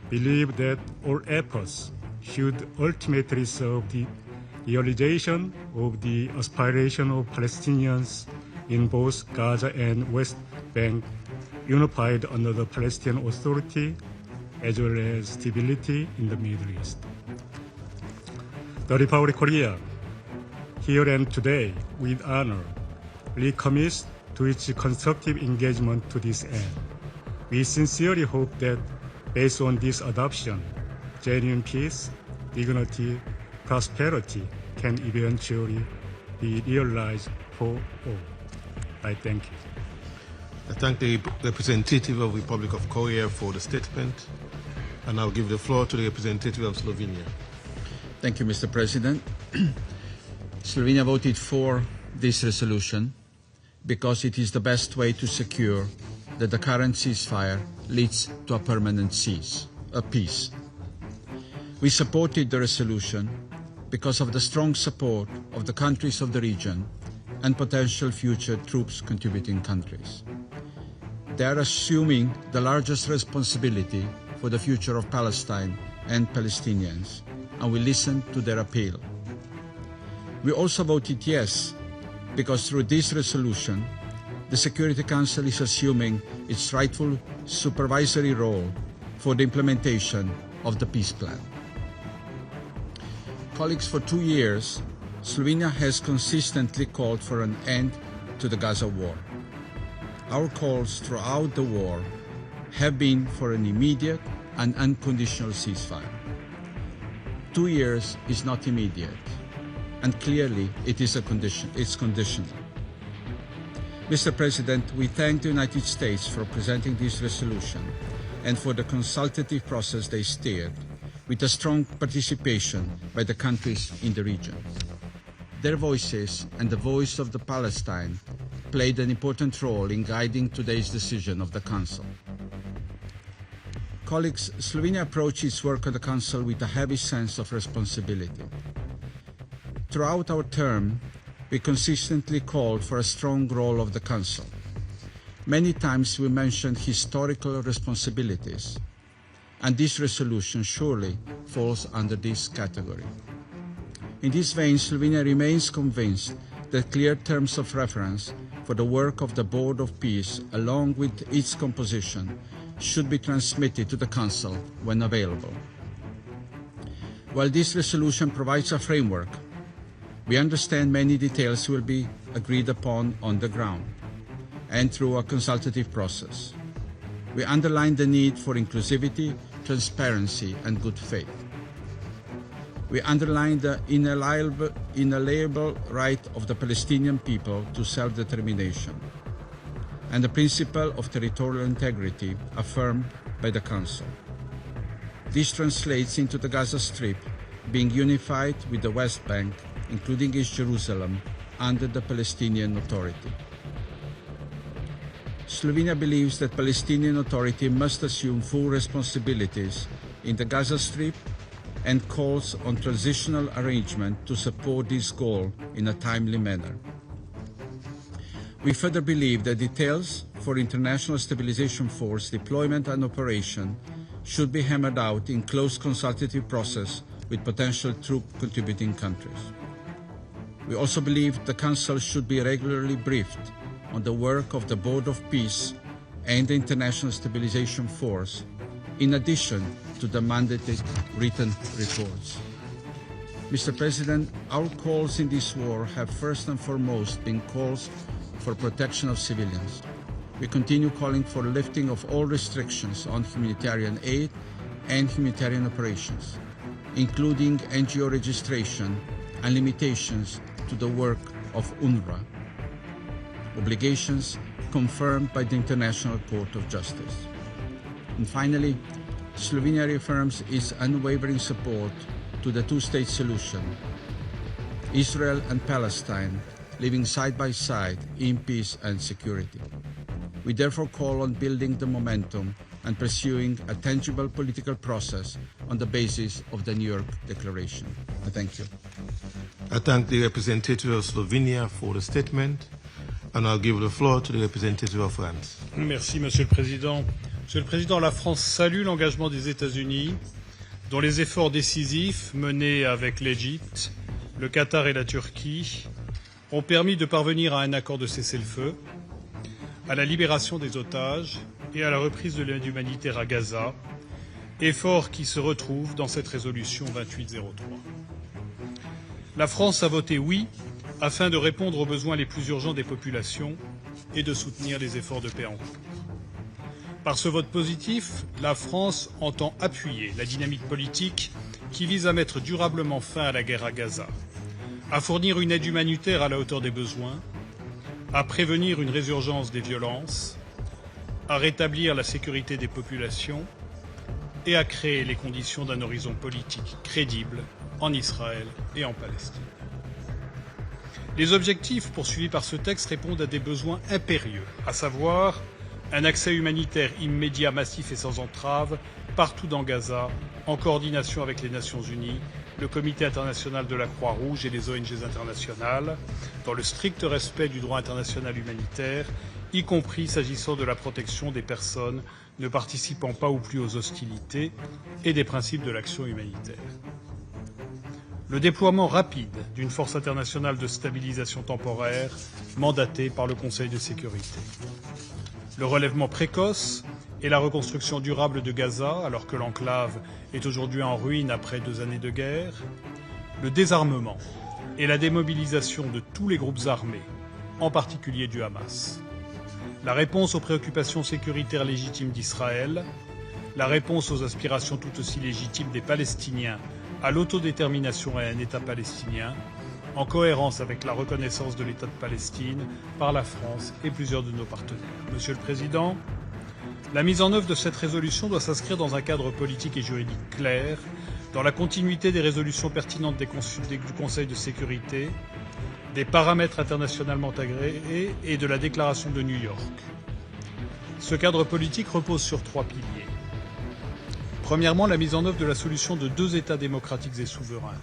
believes that all efforts should ultimately serve the realization of the aspiration of Palestinians in both Gaza and West Bank, unified under the Palestinian Authority, as well as stability in the Middle East. The Republic of Korea, here and today, with honor, recommits to its constructive engagement to this end. We sincerely hope that, based on this adoption, genuine peace, dignity, prosperity can eventually be realized for all. I thank you. I thank the representative of the Republic of Korea for the statement, and I'll give the floor to the representative of Slovenia. Thank you, Mr. President. Slovenia voted for this resolution because it is the best way to secure that the current ceasefire leads to a permanent peace. We supported the resolution because of the strong support of the countries of the region and potential future troops contributing countries. They are assuming the largest responsibility for the future of Palestine and Palestinians, and we listened to their appeal. We also voted yes, because through this resolution, the Security Council is assuming its rightful supervisory role for the implementation of the peace plan. Colleagues, for 2 years, Slovenia has consistently called for an end to the Gaza war. Our calls throughout the war have been for an immediate and unconditional ceasefire. 2 years is not immediate, and clearly it is it's conditional. Mr. President, we thank the United States for presenting this resolution and for the consultative process they steered, with a strong participation by the countries in the region. Their voices and the voice of the Palestine played an important role in guiding today's decision of the Council. Colleagues, Slovenia approached its work at the Council with a heavy sense of responsibility. Throughout our term, we consistently called for a strong role of the Council. Many times we mentioned historical responsibilities, and this resolution surely falls under this category. In this vein, Slovenia remains convinced that clear terms of reference for the work of the Board of Peace, along with its composition, should be transmitted to the Council when available. While this resolution provides a framework, we understand many details will be agreed upon on the ground and through a consultative process. We underline the need for inclusivity, transparency, and good faith. We underline the inalienable right of the Palestinian people to self-determination and the principle of territorial integrity affirmed by the Council. This translates into the Gaza Strip being unified with the West Bank, including East Jerusalem, under the Palestinian Authority. Slovenia believes that Palestinian Authority must assume full responsibilities in the Gaza Strip and calls on transitional arrangement to support this goal in a timely manner. We further believe that details for International Stabilization Force deployment and operation should be hammered out in close consultative process with potential troop contributing countries. We also believe the Council should be regularly briefed on the work of the Board of Peace and the International Stabilization Force, in addition to the mandated written reports. Mr. President, our calls in this war have first and foremost been calls for protection of civilians. We continue calling for lifting of all restrictions on humanitarian aid and humanitarian operations, including NGO registration and limitations to the work of UNRWA, obligations confirmed by the International Court of Justice. And finally, Slovenia reaffirms its unwavering support to the two-state solution, Israel and Palestine living side by side in peace and security. We therefore call on building the momentum and pursuing a tangible political process on the basis of the New York Declaration. I thank you. I thank the representative of Slovenia for the statement, and I'll give the floor to the representative of France. Merci, Monsieur le Président. Monsieur le Président, la France salue l'engagement des États-Unis, dont les efforts décisifs menés avec l'Égypte, le Qatar et la Turquie ont permis de parvenir à un accord de cessez-le-feu, à la libération des otages et à la reprise de l'aide humanitaire à Gaza, efforts qui se retrouvent dans cette résolution 2803. La France a voté oui afin de répondre aux besoins les plus urgents des populations et de soutenir les efforts de paix en cours. Par ce vote positif, la France entend appuyer la dynamique politique qui vise à mettre durablement fin à la guerre à Gaza, à fournir une aide humanitaire à la hauteur des besoins, à prévenir une résurgence des violences, à rétablir la sécurité des populations et à créer les conditions d'un horizon politique crédible en Israël et en Palestine. Les objectifs poursuivis par ce texte répondent à des besoins impérieux, à savoir un accès humanitaire immédiat, massif et sans entrave partout dans Gaza, en coordination avec les Nations Unies, le Comité international de la Croix-Rouge et les ONG internationales, dans le strict respect du droit international humanitaire, y compris s'agissant de la protection des personnes ne participant pas ou plus aux hostilités et des principes de l'action humanitaire. Le déploiement rapide d'une force internationale de stabilisation temporaire mandatée par le Conseil de sécurité. Le relèvement précoce et la reconstruction durable de Gaza, alors que l'enclave est aujourd'hui en ruine après 2 années de guerre. Le désarmement et la démobilisation de tous les groupes armés, en particulier du Hamas. La réponse aux préoccupations sécuritaires légitimes d'Israël. La réponse aux aspirations tout aussi légitimes des Palestiniens à l'autodétermination et à un État palestinien, en cohérence avec la reconnaissance de l'État de Palestine par la France et plusieurs de nos partenaires. Monsieur le Président, la mise en œuvre de cette résolution doit s'inscrire dans un cadre politique et juridique clair, dans la continuité des résolutions pertinentes du Conseil de sécurité, des paramètres internationalement agréés et de la déclaration de New York. Ce cadre politique repose sur 3 piliers. Premièrement, la mise en œuvre de la solution de 2 États démocratiques et souverains,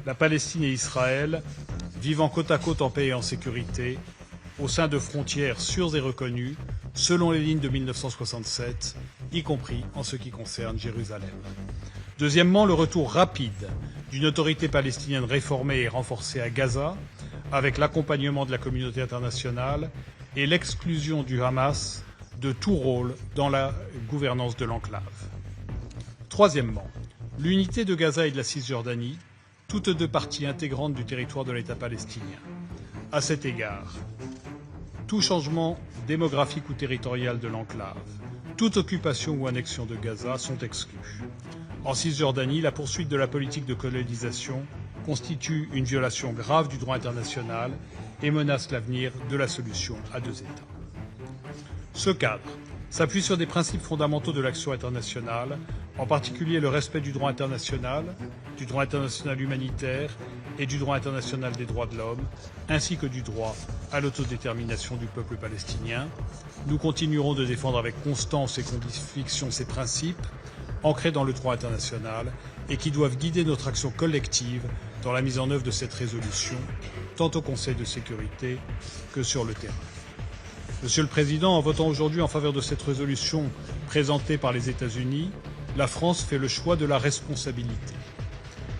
la Palestine et Israël, vivant côte à côte en paix et en sécurité, au sein de frontières sûres et reconnues, selon les lignes de 1967, y compris en ce qui concerne Jérusalem. Deuxièmement, le retour rapide d'une autorité palestinienne réformée et renforcée à Gaza, avec l'accompagnement de la communauté internationale et l'exclusion du Hamas de tout rôle dans la gouvernance de l'enclave. Troisièmement, l'unité de Gaza et de la Cisjordanie, toutes 2 parties intégrantes du territoire de l'État palestinien. À cet égard, tout changement démographique ou territorial de l'enclave, toute occupation ou annexion de Gaza sont exclus. En Cisjordanie, la poursuite de la politique de colonisation constitue une violation grave du droit international et menace l'avenir de la solution à 2 États. Ce cadre s'appuie sur des principes fondamentaux de l'action internationale, en particulier le respect du droit international humanitaire et du droit international des droits de l'homme, ainsi que du droit à l'autodétermination du peuple palestinien. Nous continuerons de défendre avec constance et conviction ces principes, ancrés dans le droit international, et qui doivent guider notre action collective dans la mise en œuvre de cette résolution, tant au Conseil de sécurité que sur le terrain. Monsieur le Président, en votant aujourd'hui en faveur de cette résolution présentée par les États-Unis, la France fait le choix de la responsabilité.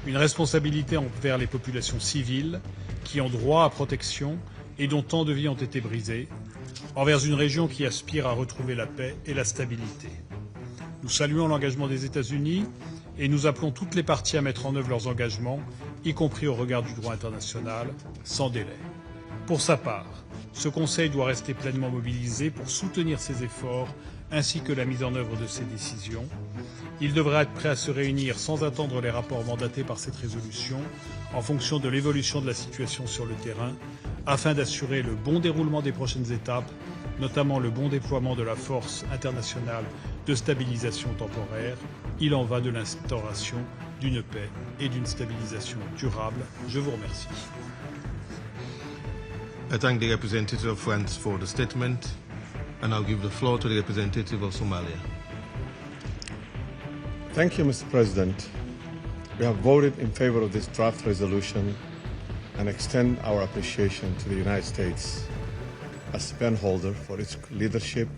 Une responsabilité envers les populations civiles qui ont droit à protection et dont tant de vies ont été brisées, envers une région qui aspire à retrouver la paix et la stabilité. Nous saluons l'engagement des États-Unis et nous appelons toutes les parties à mettre en œuvre leurs engagements, y compris au regard du droit international, sans délai. Pour sa part, ce Conseil doit rester pleinement mobilisé pour soutenir ces efforts ainsi que la mise en œuvre de ces décisions. Il devra être prêt à se réunir sans attendre les rapports mandatés par cette résolution en fonction de l'évolution de la situation sur le terrain afin d'assurer le bon déroulement des prochaines étapes, notamment le bon déploiement de la force internationale de stabilisation temporaire. Il en va de l'instauration d'une paix et d'une stabilisation durable. Je vous remercie. I thank the representative of France for the statement, and I'll give the floor to the representative of Somalia. Thank you, Mr. President. We have voted in favor of this draft resolution and extend our appreciation to the United States as penholder for its leadership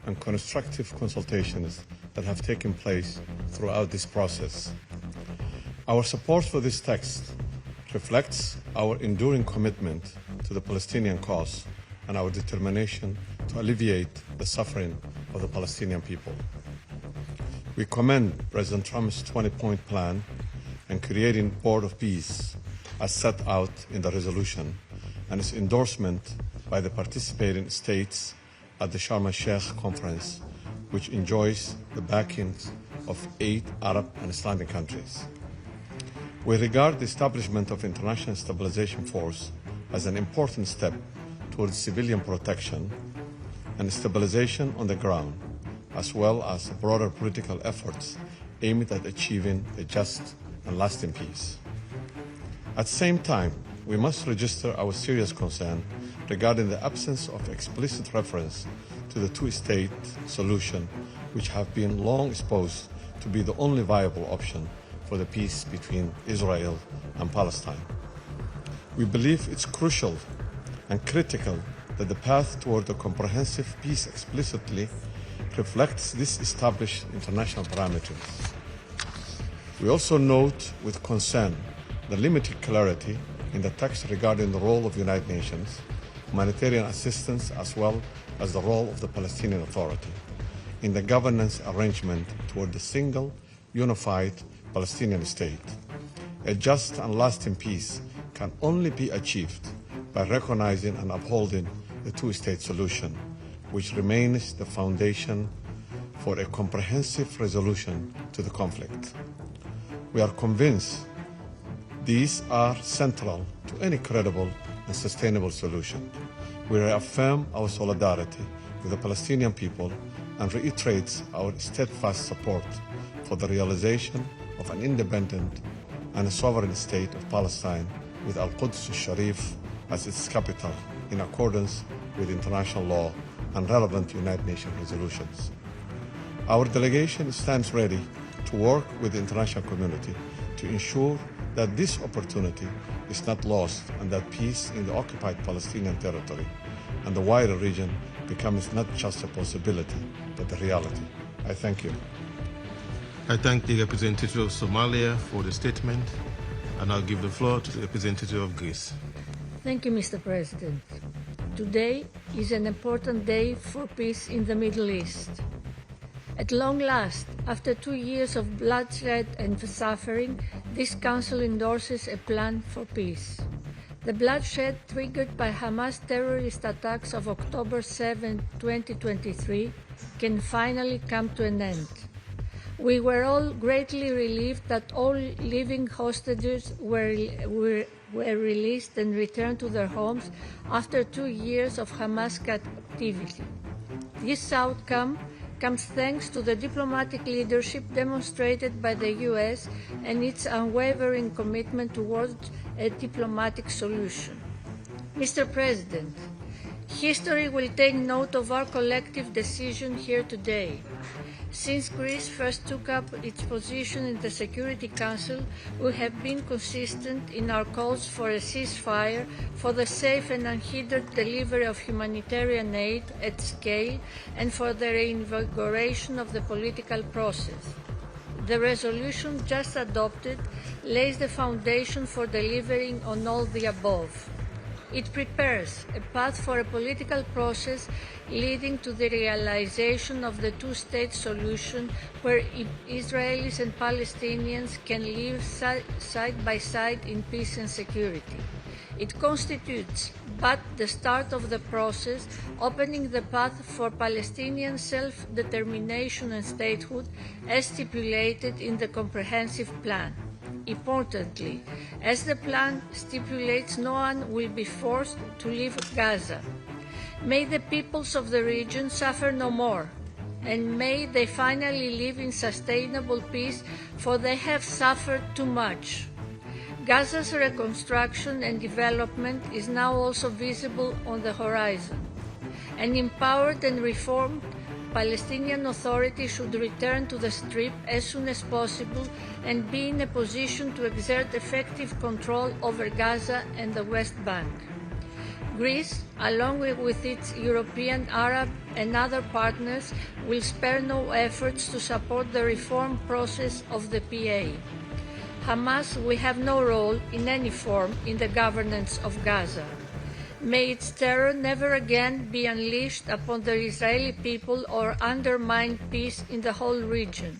and constructive consultations that have taken place throughout this process. Our support for this text reflects our enduring commitment to the Palestinian cause and our determination to alleviate the suffering of the Palestinian people. We commend President Trump's 20-point plan and creating Board of Peace as set out in the resolution and its endorsement by the participating states at the Sharm el-Sheikh conference, which enjoys the backing of 8 Arab and Islamic countries. We regard the establishment of International Stabilization Force as an important step towards civilian protection and stabilization on the ground, as well as broader political efforts aimed at achieving a just and lasting peace. At the same time, we must register our serious concern regarding the absence of explicit reference to the two-state solution, which have been long exposed to be the only viable option for the peace between Israel and Palestine. We believe it's crucial and critical that the path toward a comprehensive peace explicitly reflects these established international parameters. We also note with concern the limited clarity in the text regarding the role of the United Nations, humanitarian assistance, as well as the role of the Palestinian Authority in the governance arrangement toward the single, unified Palestinian state. A just and lasting peace can only be achieved by recognizing and upholding the two-state solution, which remains the foundation for a comprehensive resolution to the conflict. We are convinced these are central to any credible and sustainable solution. We reaffirm our solidarity with the Palestinian people and reiterate our steadfast support for the realization of an independent and a sovereign state of Palestine with Al-Quds al-Sharif as its capital in accordance with international law and relevant United Nations resolutions. Our delegation stands ready to work with the international community to ensure that this opportunity is not lost and that peace in the occupied Palestinian territory and the wider region becomes not just a possibility, but a reality. I thank you. I thank the representative of Somalia for the statement, and I'll give the floor to the representative of Greece. Thank you, Mr. President. Today is an important day for peace in the Middle East. At long last, after 2 years of bloodshed and suffering, this Council endorses a plan for peace. The bloodshed triggered by Hamas terrorist attacks of October 7, 2023, can finally come to an end. We were all greatly relieved that all living hostages were released and returned to their homes after 2 years of Hamas captivity. This outcome comes thanks to the diplomatic leadership demonstrated by the US and its unwavering commitment towards a diplomatic solution. Mr. President, history will take note of our collective decision here today. Since Greece first took up its position in the Security Council, we have been consistent in our calls for a ceasefire, for the safe and unhindered delivery of humanitarian aid at scale, and for the reinvigoration of the political process. The resolution just adopted lays the foundation for delivering on all the above. It prepares a path for a political process leading to the realization of the two-state solution where Israelis and Palestinians can live side by side in peace and security. It constitutes but the start of the process, opening the path for Palestinian self-determination and statehood as stipulated in the comprehensive plan. Importantly, as the plan stipulates, no one will be forced to leave Gaza. May the peoples of the region suffer no more, and may they finally live in sustainable peace, for they have suffered too much. Gaza's reconstruction and development is now also visible on the horizon. An empowered and reformed Palestinian Authority should return to the Strip as soon as possible and be in a position to exert effective control over Gaza and the West Bank. Greece, along with its European, Arab and other partners, will spare no efforts to support the reform process of the PA. Hamas will have no role in any form in the governance of Gaza. May its terror never again be unleashed upon the Israeli people or undermine peace in the whole region.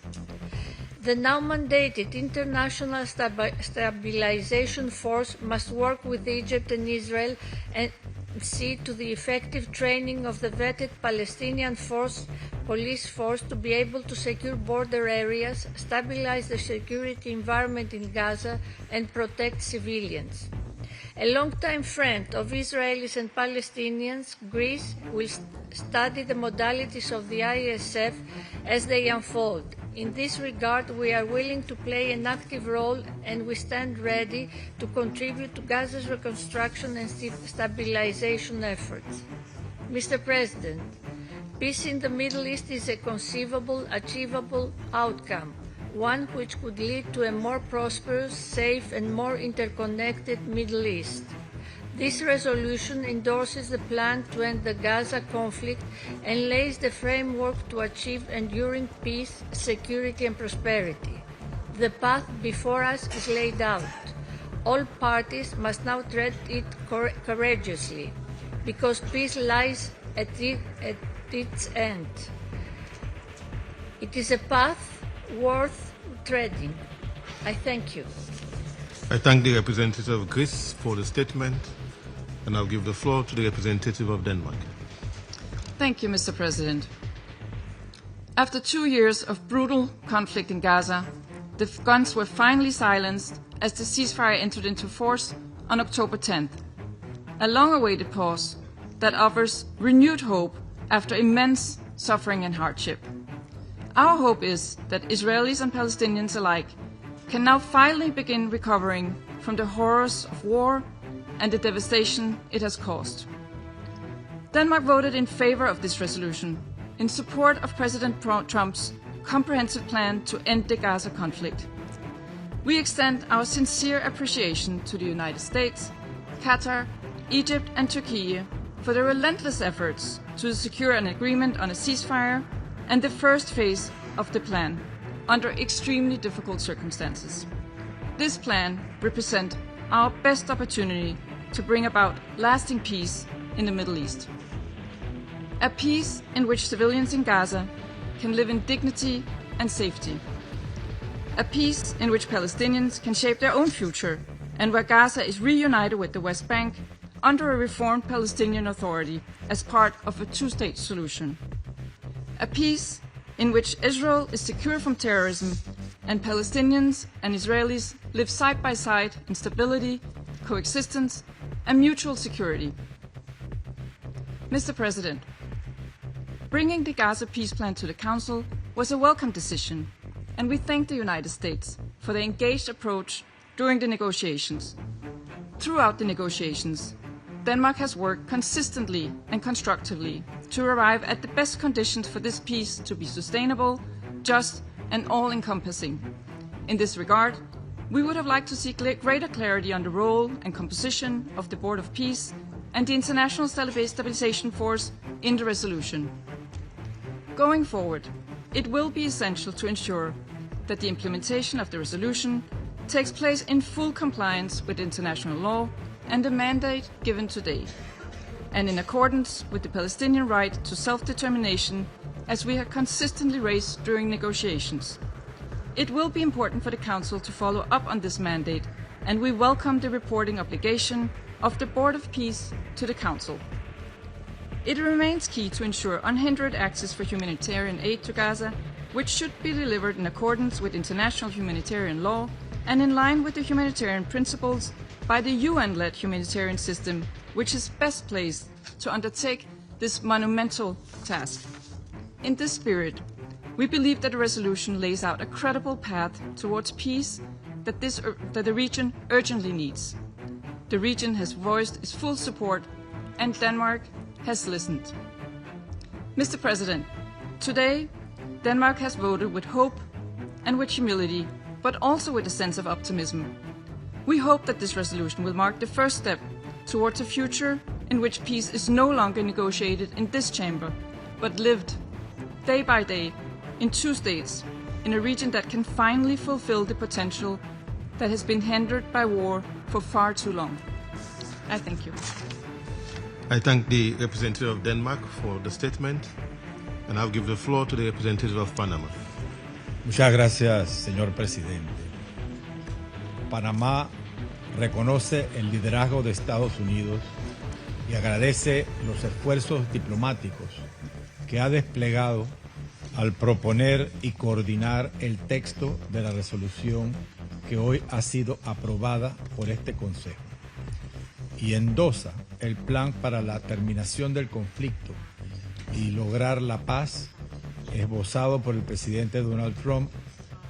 The now mandated International Stabilization Force must work with Egypt and Israel and see to the effective training of the vetted Palestinian police force to be able to secure border areas, stabilize the security environment in Gaza, and protect civilians. A longtime friend of Israelis and Palestinians, Greece will study the modalities of the ISF as they unfold In this regard, we are willing to play an active role and we stand ready to contribute to Gaza's reconstruction and stabilization efforts. Mr. President, peace in the Middle East is a conceivable, achievable outcome, one which could lead to a more prosperous, safe, and more interconnected Middle East. This resolution endorses the plan to end the Gaza conflict and lays the framework to achieve enduring peace, security, and prosperity. The path before us is laid out. All parties must now tread it courageously, because peace lies at its end. It is a path worth treading. I thank you. I thank the representative of Greece for the statement, and I'll give the floor to the representative of Denmark. Thank you, Mr. President. After 2 years of brutal conflict in Gaza, the guns were finally silenced as the ceasefire entered into force on October 10th. A long-awaited pause that offers renewed hope after immense suffering and hardship. Our hope is that Israelis and Palestinians alike can now finally begin recovering from the horrors of war and the devastation it has caused. Denmark voted in favor of this resolution, in support of President Trump's comprehensive plan to end the Gaza conflict. We extend our sincere appreciation to the United States, Qatar, Egypt, and Turkey for their relentless efforts to secure an agreement on a ceasefire and the first phase of the plan under extremely difficult circumstances. This plan represents our best opportunity to bring about lasting peace in the Middle East. A peace in which civilians in Gaza can live in dignity and safety. A peace in which Palestinians can shape their own future and where Gaza is reunited with the West Bank under a reformed Palestinian Authority as part of a two-state solution. A peace in which Israel is secure from terrorism and Palestinians and Israelis live side by side in stability, coexistence, and mutual security. Mr. President, bringing the Gaza peace plan to the Council was a welcome decision, and we thank the United States for their engaged approach during the negotiations. Throughout the negotiations, Denmark has worked consistently and constructively to arrive at the best conditions for this peace to be sustainable, just, and all-encompassing. In this regard, we would have liked to see greater clarity on the role and composition of the Board of Peace and the International Stabilization Force in the resolution. Going forward, it will be essential to ensure that the implementation of the resolution takes place in full compliance with international law and the mandate given today, and in accordance with the Palestinian right to self-determination as we have consistently raised during negotiations. It will be important for the Council to follow up on this mandate, and we welcome the reporting obligation of the Board of Peace to the Council. It remains key to ensure unhindered access for humanitarian aid to Gaza, which should be delivered in accordance with international humanitarian law and in line with the humanitarian principles by the UN-led humanitarian system, which is best placed to undertake this monumental task. In this spirit, we believe that the resolution lays out a credible path towards peace that the region urgently needs. The region has voiced its full support, and Denmark has listened. Mr. President, today, Denmark has voted with hope and with humility, but also with a sense of optimism. We hope that this resolution will mark the first step towards a future in which peace is no longer negotiated in this chamber, but lived day by day in two states, in a region that can finally fulfill the potential that has been hindered by war for far too long. I thank you. I thank the representative of Denmark for the statement, and I'll give the floor to the representative of Panama. Muchas gracias, señor presidente. Panamá reconoce el liderazgo de Estados Unidos y agradece los esfuerzos diplomáticos que ha desplegado al proponer y coordinar el texto de la resolución que hoy ha sido aprobada por este Consejo, y endosa el plan para la terminación del conflicto y lograr la paz esbozado por el presidente Donald Trump,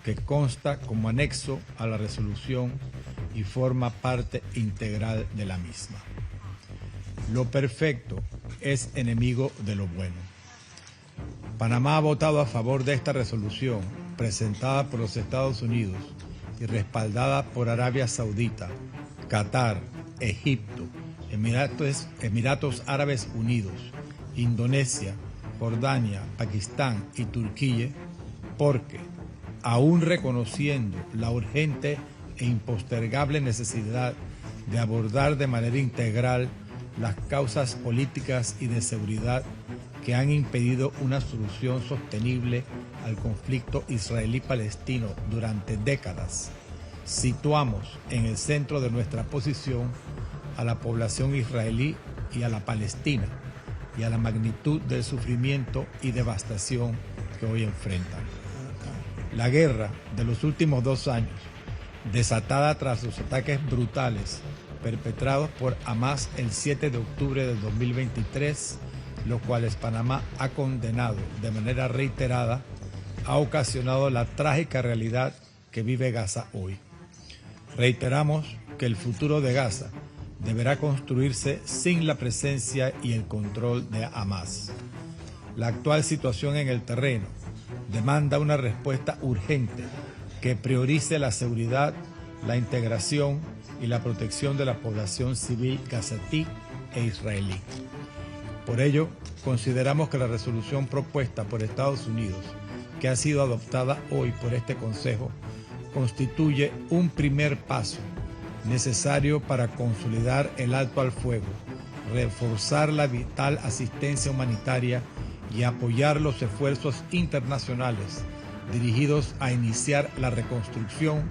que consta como anexo a la resolución y forma parte integral de la misma. Lo perfecto es enemigo de lo bueno. Panamá ha votado a favor de esta resolución presentada por los Estados Unidos y respaldada por Arabia Saudita, Qatar, Egipto, Emiratos Árabes Unidos, Indonesia, Jordania, Pakistán y Turquía, porque, aún reconociendo la urgente e impostergable necesidad de abordar de manera integral las causas políticas y de seguridad que han impedido una solución sostenible al conflicto israelí-palestino durante décadas, situamos en el centro de nuestra posición a la población israelí y a la palestina, y a la magnitud del sufrimiento y devastación que hoy enfrentan. La guerra de los últimos 2 años, desatada tras los ataques brutales perpetrados por Hamas el 7 de octubre del 2023, los cuales Panamá ha condenado de manera reiterada, ha ocasionado la trágica realidad que vive Gaza hoy. Reiteramos que el futuro de Gaza deberá construirse sin la presencia y el control de Hamas. La actual situación en el terreno demanda una respuesta urgente que priorice la seguridad, la integración y la protección de la población civil gazatí e israelí. Por ello, consideramos que la resolución propuesta por Estados Unidos, que ha sido adoptada hoy por este Consejo, constituye un primer paso necesario para consolidar el alto al fuego, reforzar la vital asistencia humanitaria y apoyar los esfuerzos internacionales dirigidos a iniciar la reconstrucción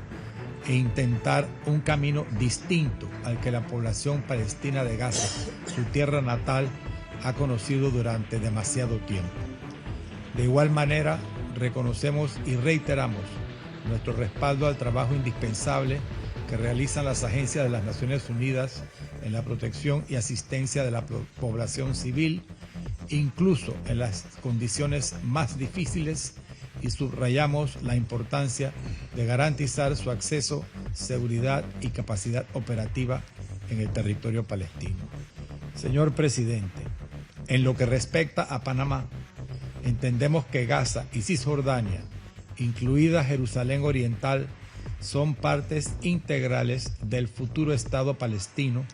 e intentar un camino distinto al que la población palestina de Gaza, su tierra natal, ha conocido durante demasiado tiempo. De igual manera, reconocemos y reiteramos nuestro respaldo al trabajo indispensable que realizan las agencias de las Naciones Unidas en la protección y asistencia de la población civil, incluso en las condiciones más difíciles, y subrayamos la importancia de garantizar su acceso, seguridad y capacidad operativa en el territorio palestino. Señor presidente, en lo que respecta a Panamá, entendemos que Gaza y Cisjordania, incluida Jerusalén Oriental, son partes integrales del futuro Estado palestino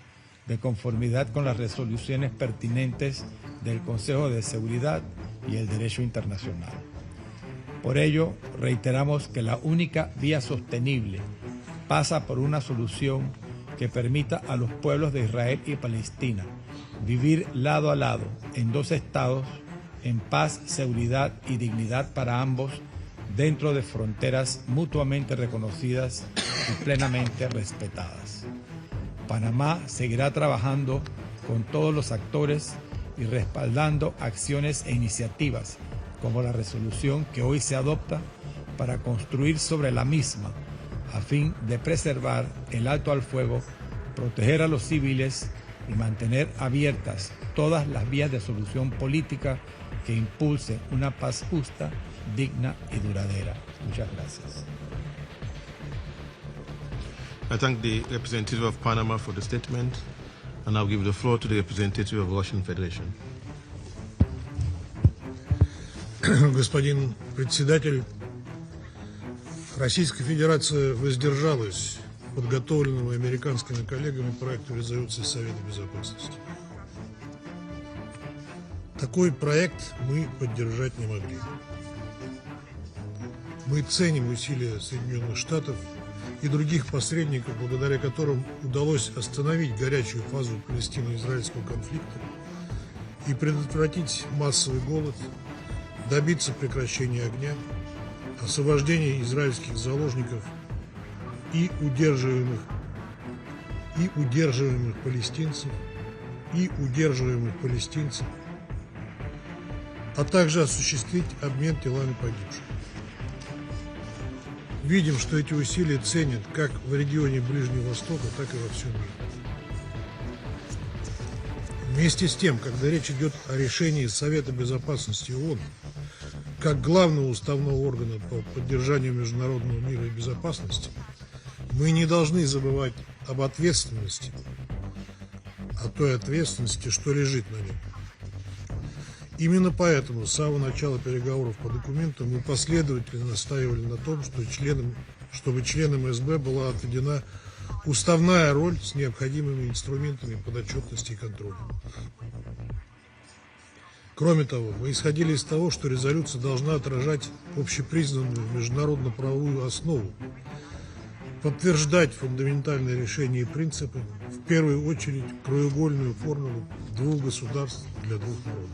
de conformidad con las resoluciones pertinentes del Consejo de Seguridad y el derecho internacional. Por ello, reiteramos que la única vía sostenible pasa por una solución que permita a los pueblos de Israel y Palestina vivir lado a lado en 2 estados en paz, seguridad y dignidad para ambos, dentro de fronteras mutuamente reconocidas y plenamente respetadas. Panamá seguirá trabajando con todos los actores y respaldando acciones e iniciativas como la resolución que hoy se adopta para construir sobre la misma a fin de preservar el alto al fuego, proteger a los civiles y mantener abiertas todas las vías de solución política que impulsen una paz justa, digna y duradera. Muchas gracias. I thank the representative of Panama for the statement, and I'll give the floor to the representative of Russian Federation. Господин председатель, Российская Федерация воздержалась от подготовленного американскими коллегами проекта резолюции Совета Безопасности. Такой проект мы поддержать не могли. Мы ценим усилия Соединенных Штатов и других посредников, благодаря которым удалось остановить горячую фазу палестино-израильского конфликта и предотвратить массовый голод, добиться прекращения огня, освобождения израильских заложников и удерживаемых палестинцев, а также осуществить обмен телами погибших. Видим, что эти усилия ценят как в регионе Ближнего Востока, так и во всем мире. Вместе с тем, когда речь идет о решении Совета Безопасности ООН, как главного уставного органа по поддержанию международного мира и безопасности, мы не должны забывать об ответственности, о той ответственности, что лежит на нем. Именно поэтому с самого начала переговоров по документу мы последовательно настаивали на том, чтобы членам СБ была отведена уставная роль с необходимыми инструментами подотчетности и контроля. Кроме того, мы исходили из того, что резолюция должна отражать общепризнанную международно-правовую основу, подтверждать фундаментальные решения и принципы, в первую очередь краеугольную формулу двух государств для двух народов.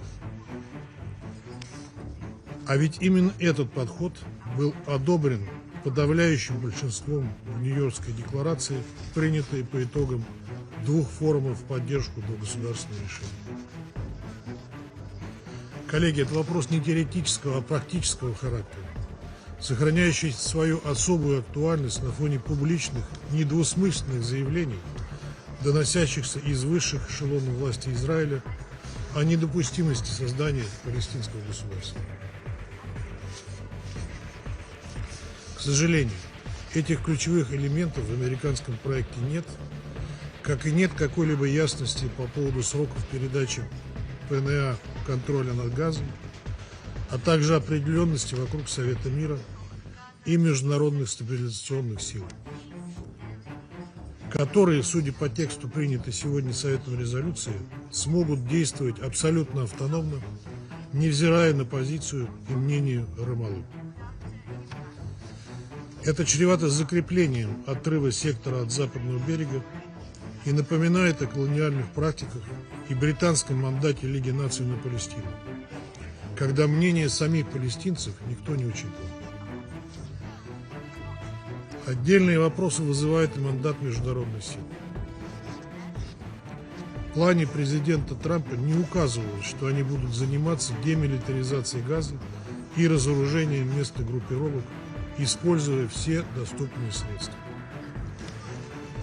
А ведь именно этот подход был одобрен подавляющим большинством в Нью-Йоркской декларации, принятой по итогам двух форумов в поддержку двухгосударственного решения. Коллеги, это вопрос не теоретического, а практического характера, сохраняющий свою особую актуальность на фоне публичных, недвусмысленных заявлений, доносящихся из высших эшелонов власти Израиля о недопустимости создания палестинского государства. К сожалению, этих ключевых элементов в американском проекте нет, как и нет какой-либо ясности по поводу сроков передачи ПНА контроля над Газой, а также определенности вокруг Совета мира и международных стабилизационных сил, которые, судя по тексту принятой сегодня Советом резолюции, смогут действовать абсолютно автономно, невзирая на позицию и мнение Рамаллы. Это чревато закреплением отрыва сектора от западного берега и напоминает о колониальных практиках и британском мандате Лиги наций на Палестину, когда мнение самих палестинцев никто не учитывал. Отдельные вопросы вызывает и мандат международных сил. В плане президента Трампа не указывалось, что они будут заниматься демилитаризацией Газы и разоружением местных группировок, используя все доступные средства.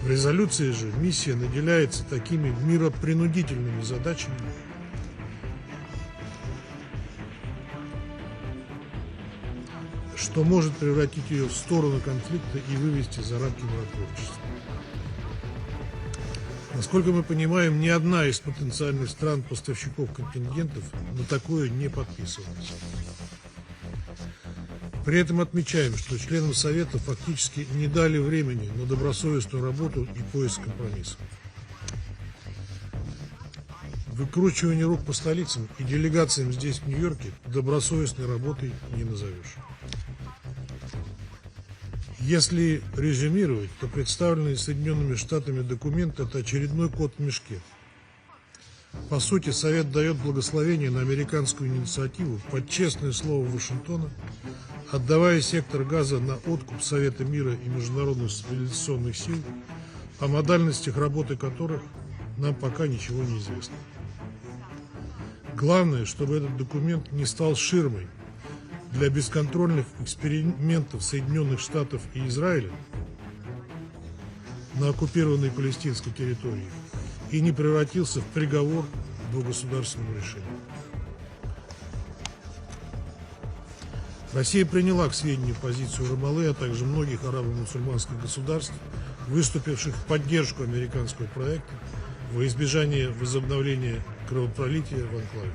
В резолюции же миссия наделяется такими миропринудительными задачами, что может превратить ее в сторону конфликта и вывести за рамки миротворчества. Насколько мы понимаем, ни одна из потенциальных стран-поставщиков контингентов на такое не подписывалась. При этом отмечаем, что членам Совета фактически не дали времени на добросовестную работу и поиск компромисса. Выкручивание рук по столицам и делегациям здесь, в Нью-Йорке, добросовестной работой не назовешь. Если резюмировать, то представленный Соединенными Штатами документ – это очередной кот в мешке. По сути, Совет дает благословение на американскую инициативу под честное слово Вашингтона, отдавая сектор Газа на откуп Совета мира и международных стабилизационных сил, о модальностях работы которых нам пока ничего не известно. Главное, чтобы этот документ не стал ширмой для бесконтрольных экспериментов Соединенных Штатов и Израиля на оккупированной палестинской территории и не превратился в приговор к двухгосударственному решению. Россия приняла к сведению позицию Рамаллы, а также многих арабо-мусульманских государств, выступивших в поддержку американского проекта во избежание возобновления кровопролития в анклаве.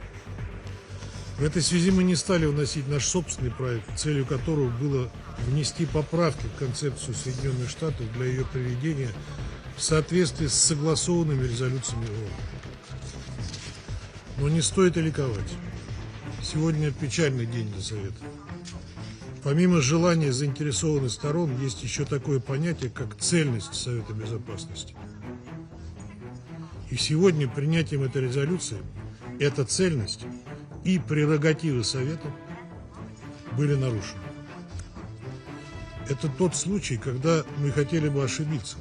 В этой связи мы не стали вносить наш собственный проект, целью которого было внести поправки в концепцию Соединенных Штатов для ее приведения в соответствии с согласованными резолюциями ООН. Но не стоит и ликовать. Сегодня печальный день для Совета. Помимо желания заинтересованных сторон, есть еще такое понятие, как цельность Совета Безопасности. И сегодня принятием этой резолюции эта цельность и прерогативы Совета были нарушены. Это тот случай, когда мы хотели бы ошибиться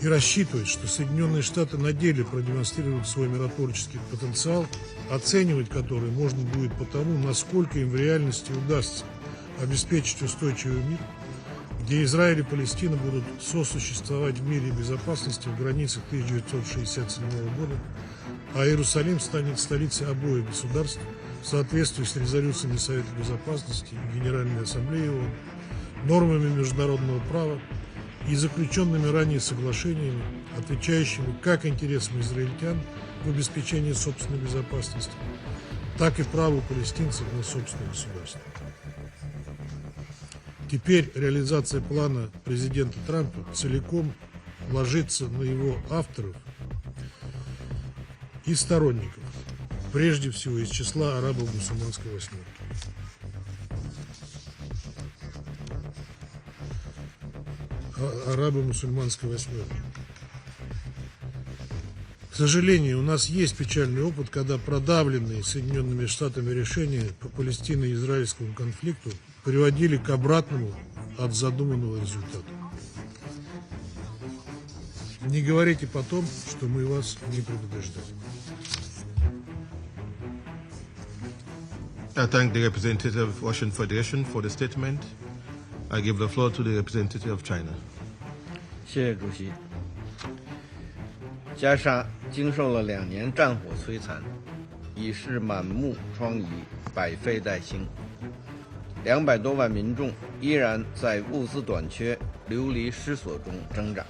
и рассчитывать, что Соединенные Штаты на деле продемонстрируют свой миротворческий потенциал, оценивать который можно будет по тому, насколько им в реальности удастся обеспечить устойчивый мир, где Израиль и Палестина будут сосуществовать в мире и безопасности в границах 1967 года, а Иерусалим станет столицей обоих государств в соответствии с резолюциями Совета Безопасности и Генеральной Ассамблеи ООН, нормами международного права и заключенными ранее соглашениями, отвечающими как интересам израильтян в обеспечении собственной безопасности, так и праву палестинцев на собственное государство. Теперь реализация плана президента Трампа целиком ложится на его авторов и сторонников, прежде всего из числа арабо-мусульманской восьмерки. Арабо-мусульманской восьмерки. К сожалению, у нас есть печальный опыт, когда продавленные Соединенными Штатами решения по палестино-израильскому конфликту приводили к обратному от задуманного результата. Не говорите потом, что мы вас не предупреждали. I thank the representative of Russian Federation for the statement. I give the floor to the representative of China. 谢谢主席。加沙经受了2年战火摧残，已是满目疮痍，百废待兴。200多万民众依然在物资短缺、流离失所中挣扎。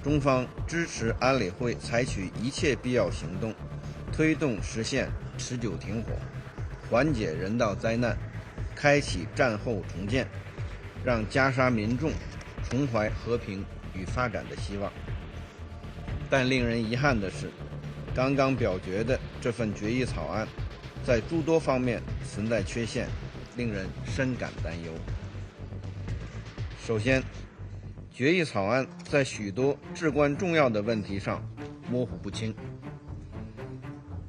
中方支持安理会采取一切必要行动，推动实现持久停火，缓解人道灾难，开启战后重建，让加沙民众重怀和平与发展的希望。但令人遗憾的是，刚刚表决的这份决议草案在诸多方面存在缺陷，令人深感担忧。首先，决议草案在许多至关重要的问题上模糊不清。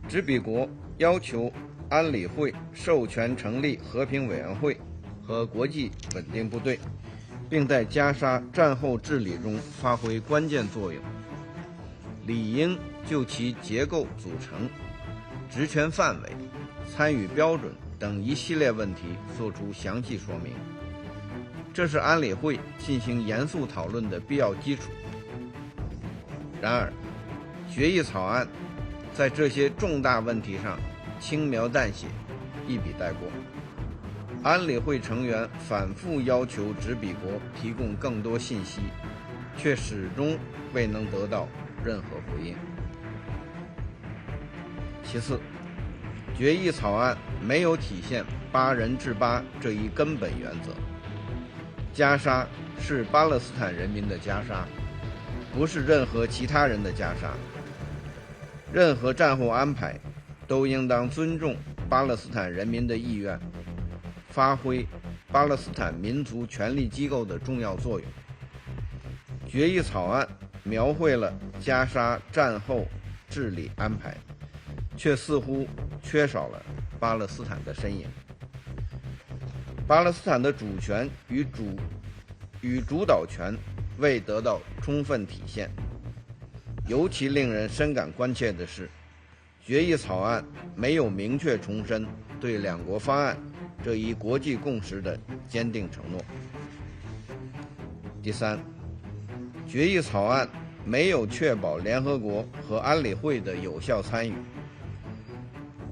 执笔国要求安理会授权成立和平委员会和国际稳定部队，并在加沙战后治理中发挥关键作用，理应就其结构组成、职权范围、参与标准等一系列问题作出详细说明。这是安理会进行严肃讨论的必要基础。然而，决议草案在这些重大问题上轻描淡写，一笔带过。安理会成员反复要求执笔国提供更多信息，却始终未能得到任何回应。其次，决议草案没有体现8人制8这一根本原则。加沙是巴勒斯坦人民的加沙，不是任何其他人的加沙。任何战后安排都应当尊重巴勒斯坦人民的意愿，发挥巴勒斯坦民族权力机构的重要作用。决议草案描绘了加沙战后治理安排，却似乎缺少了巴勒斯坦的身影。巴勒斯坦的主权与主导权未得到充分体现。尤其令人深感关切的是，决议草案没有明确重申对2国方案这一国际共识的坚定承诺。第三，决议草案没有确保联合国和安理会的有效参与。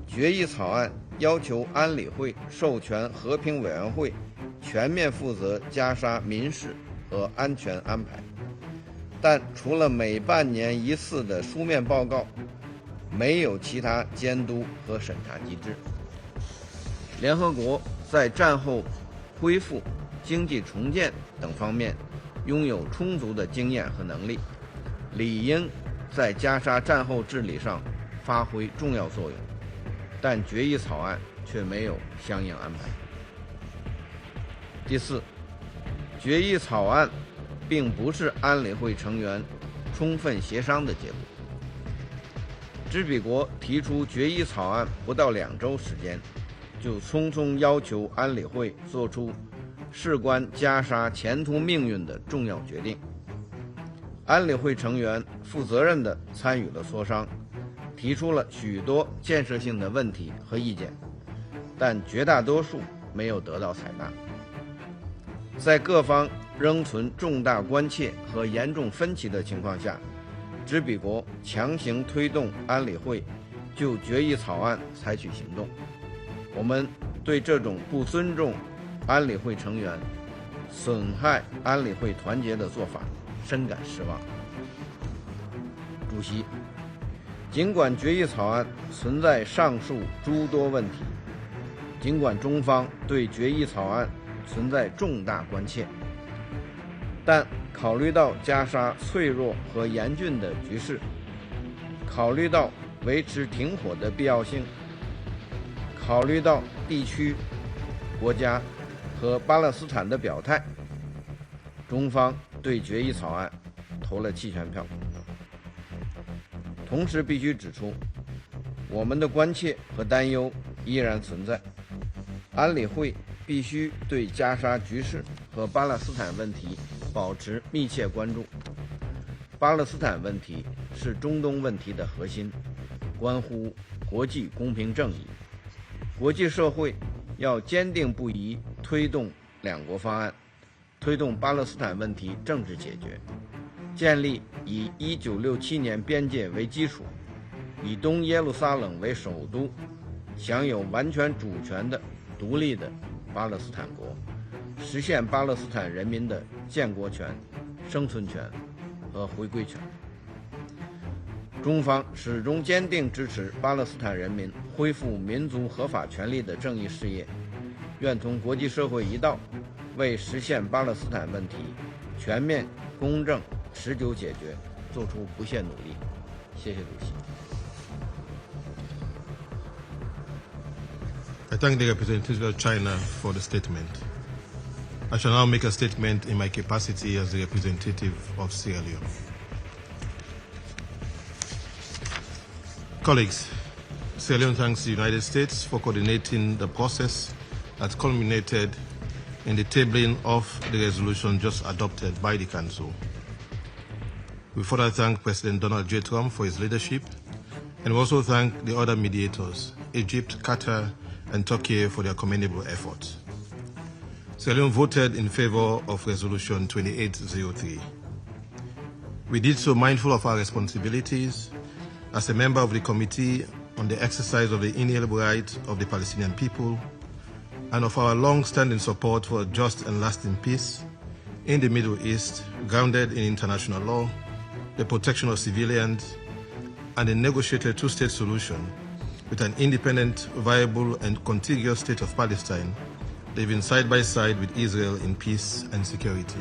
决议草案要求安理会授权和平委员会全面负责加沙民事和安全安排，但除了每半年1次的书面报告，没有其他监督和审查机制。联合国在战后恢复、经济重建等方面拥有充足的经验和能力，理应在加沙战后治理上发挥重要作用，但决议草案却没有相应安排。第四，决议草案并不是安理会成员充分协商的结果。执笔国提出决议草案不到2周时间，就匆匆要求安理会做出事关加沙前途命运的重要决定。安理会成员负责任地参与了磋商，提出了许多建设性的问题和意见，但绝大多数没有得到采纳。在各方仍存重大关切和严重分歧的情况下，执笔国强行推动安理会就决议草案采取行动。我们对这种不尊重安理会成员、损害安理会团结的做法深感失望。主席，尽管决议草案存在上述诸多问题，尽管中方对决议草案存在重大关切，但考虑到加沙脆弱和严峻的局势，考虑到维持停火的必要性，考虑到地区、国家和巴勒斯坦的表态，中方对决议草案投了弃权票。同时必须指出，我们的关切和担忧依然存在。安理会必须对加沙局势和巴勒斯坦问题保持密切关注。巴勒斯坦问题是中东问题的核心，关乎国际公平正义。国际社会要坚定不移推动两国方案，推动巴勒斯坦问题政治解决，建立以1967年边界为基础，以东耶路撒冷为首都，享有完全主权的独立的巴勒斯坦国，实现巴勒斯坦人民的建国权、生存权和回归权。中方始终坚定支持巴勒斯坦人民恢复民族合法权利的正义事业，愿同国际社会一道，为实现巴勒斯坦问题全面、公正、持久解决做出不懈努力。谢谢主席。I thank the representative of China for the statement. I shall now make a statement in my capacity as the representative of Sierra Leone. Colleagues, Sierra Leone thanks the United States for coordinating the process that culminated in the tabling of the resolution just adopted by the Council. We further thank President Donald J. Trump for his leadership, and we also thank the other mediators, Egypt, Qatar, and Turkey, for their commendable efforts. Sierra Leone voted in favor of Resolution 2803. We did so mindful of our responsibilities as a member of the Committee on the Exercise of the Inalienable Right of the Palestinian People, and of our long-standing support for a just and lasting peace in the Middle East, grounded in international law, the protection of civilians, and a negotiated two-state solution with an independent, viable, and contiguous state of Palestine, living side by side with Israel in peace and security.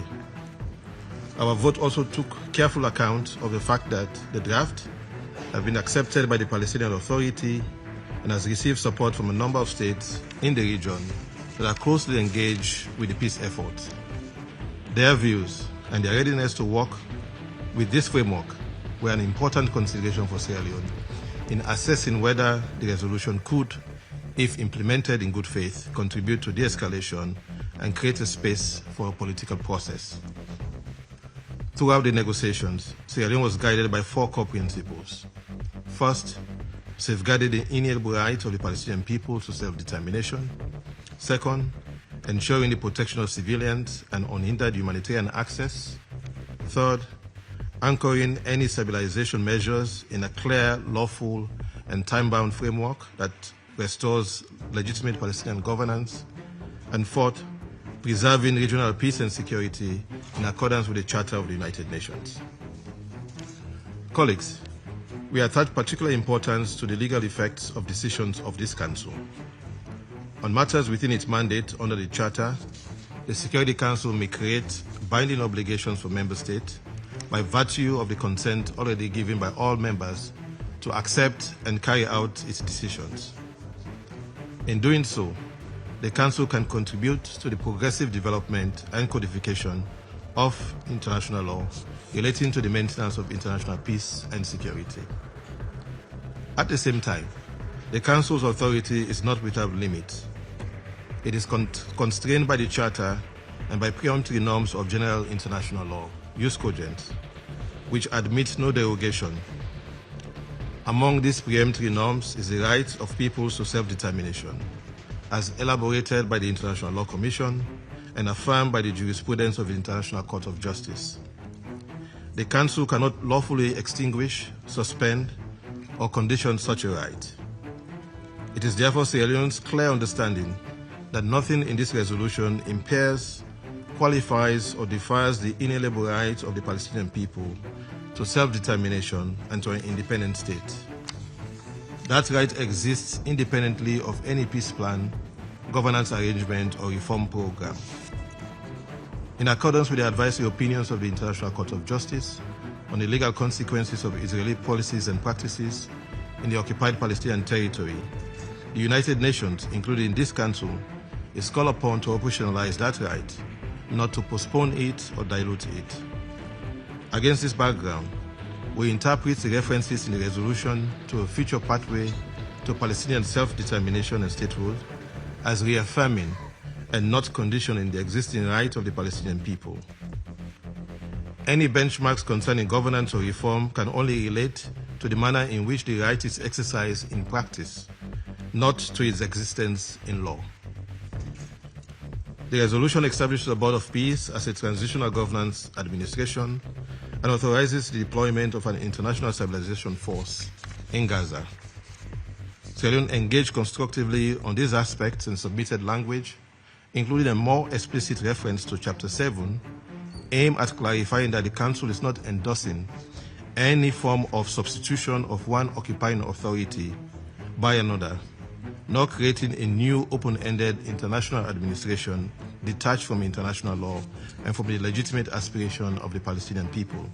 Our vote also took careful account of the fact that the draft has been accepted by the Palestinian Authority and has received support from a number of states in the region that are closely engaged with the peace effort. Their views and their readiness to work with this framework were an important consideration for Sierra Leone in assessing whether the resolution could, if implemented in good faith, contribute to de-escalation and create a space for a political process. Throughout the negotiations, Sierra Leone was guided by four core principles. First, safeguarding the inalienable right of the Palestinian people to self-determination. Second, ensuring the protection of civilians and unhindered humanitarian access. Third, anchoring any stabilization measures in a clear, lawful, and time-bound framework that restores legitimate Palestinian governance. And fourth, preserving regional peace and security in accordance with the Charter of the United Nations. Colleagues, we attach particular importance to the legal effects of decisions of this Council. On matters within its mandate under the Charter, the Security Council may create binding obligations for member states by virtue of the consent already given by all members to accept and carry out its decisions. In doing so, the Council can contribute to the progressive development and codification of international law relating to the maintenance of international peace and security. At the same time, the Council's authority is not without limits. It is constrained by the Charter and by peremptory norms of general international law, jus cogens, which admit no derogation. Among these peremptory norms is the right of peoples to self-determination, as elaborated by the International Law Commission and affirmed by the jurisprudence of the International Court of Justice. The Council cannot lawfully extinguish, suspend, or condition such a right. It is therefore Sierra Leone's clear understanding that nothing in this resolution impairs, qualifies, or defies the inalienable rights of the Palestinian people to self-determination and to an independent state. That right exists independently of any peace plan, governance arrangement, or reform program. In accordance with the advisory opinions of the International Court of Justice on the legal consequences of Israeli policies and practices in the occupied Palestinian territory, the United Nations, including this Council, is called upon to operationalize that right, not to postpone it or dilute it. Against this background, we interpret the references in the resolution to a future pathway to Palestinian self-determination and statehood as reaffirming and not conditioning the existing right of the Palestinian people. Any benchmarks concerning governance or reform can only relate to the manner in which the right is exercised in practice, not to its existence in law. The resolution establishes a Board of Peace as a transitional governance administration and authorizes the deployment of an international stabilization force in Gaza. Sierra Leone engaged constructively on these aspects and submitted language, including a more explicit reference to Chapter 7, aimed at clarifying that the Council is not endorsing any form of substitution of one occupying authority by another, nor creating a new open-ended international administration detached from international law and from the legitimate aspiration of the Palestinian people.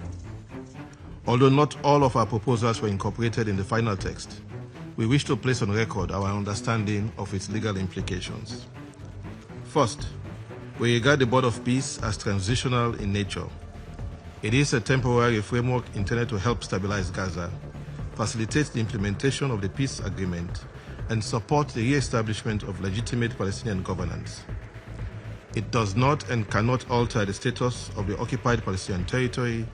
Although not all of our proposals were incorporated in the final text, we wish to place on record our understanding of its legal implications. First, we regard the Board of Peace as transitional in nature. It is a temporary framework intended to help stabilize Gaza, facilitate the implementation of the peace agreement, and support the re-establishment of legitimate Palestinian governance. It does not and cannot alter the status of the occupied Palestinian territory,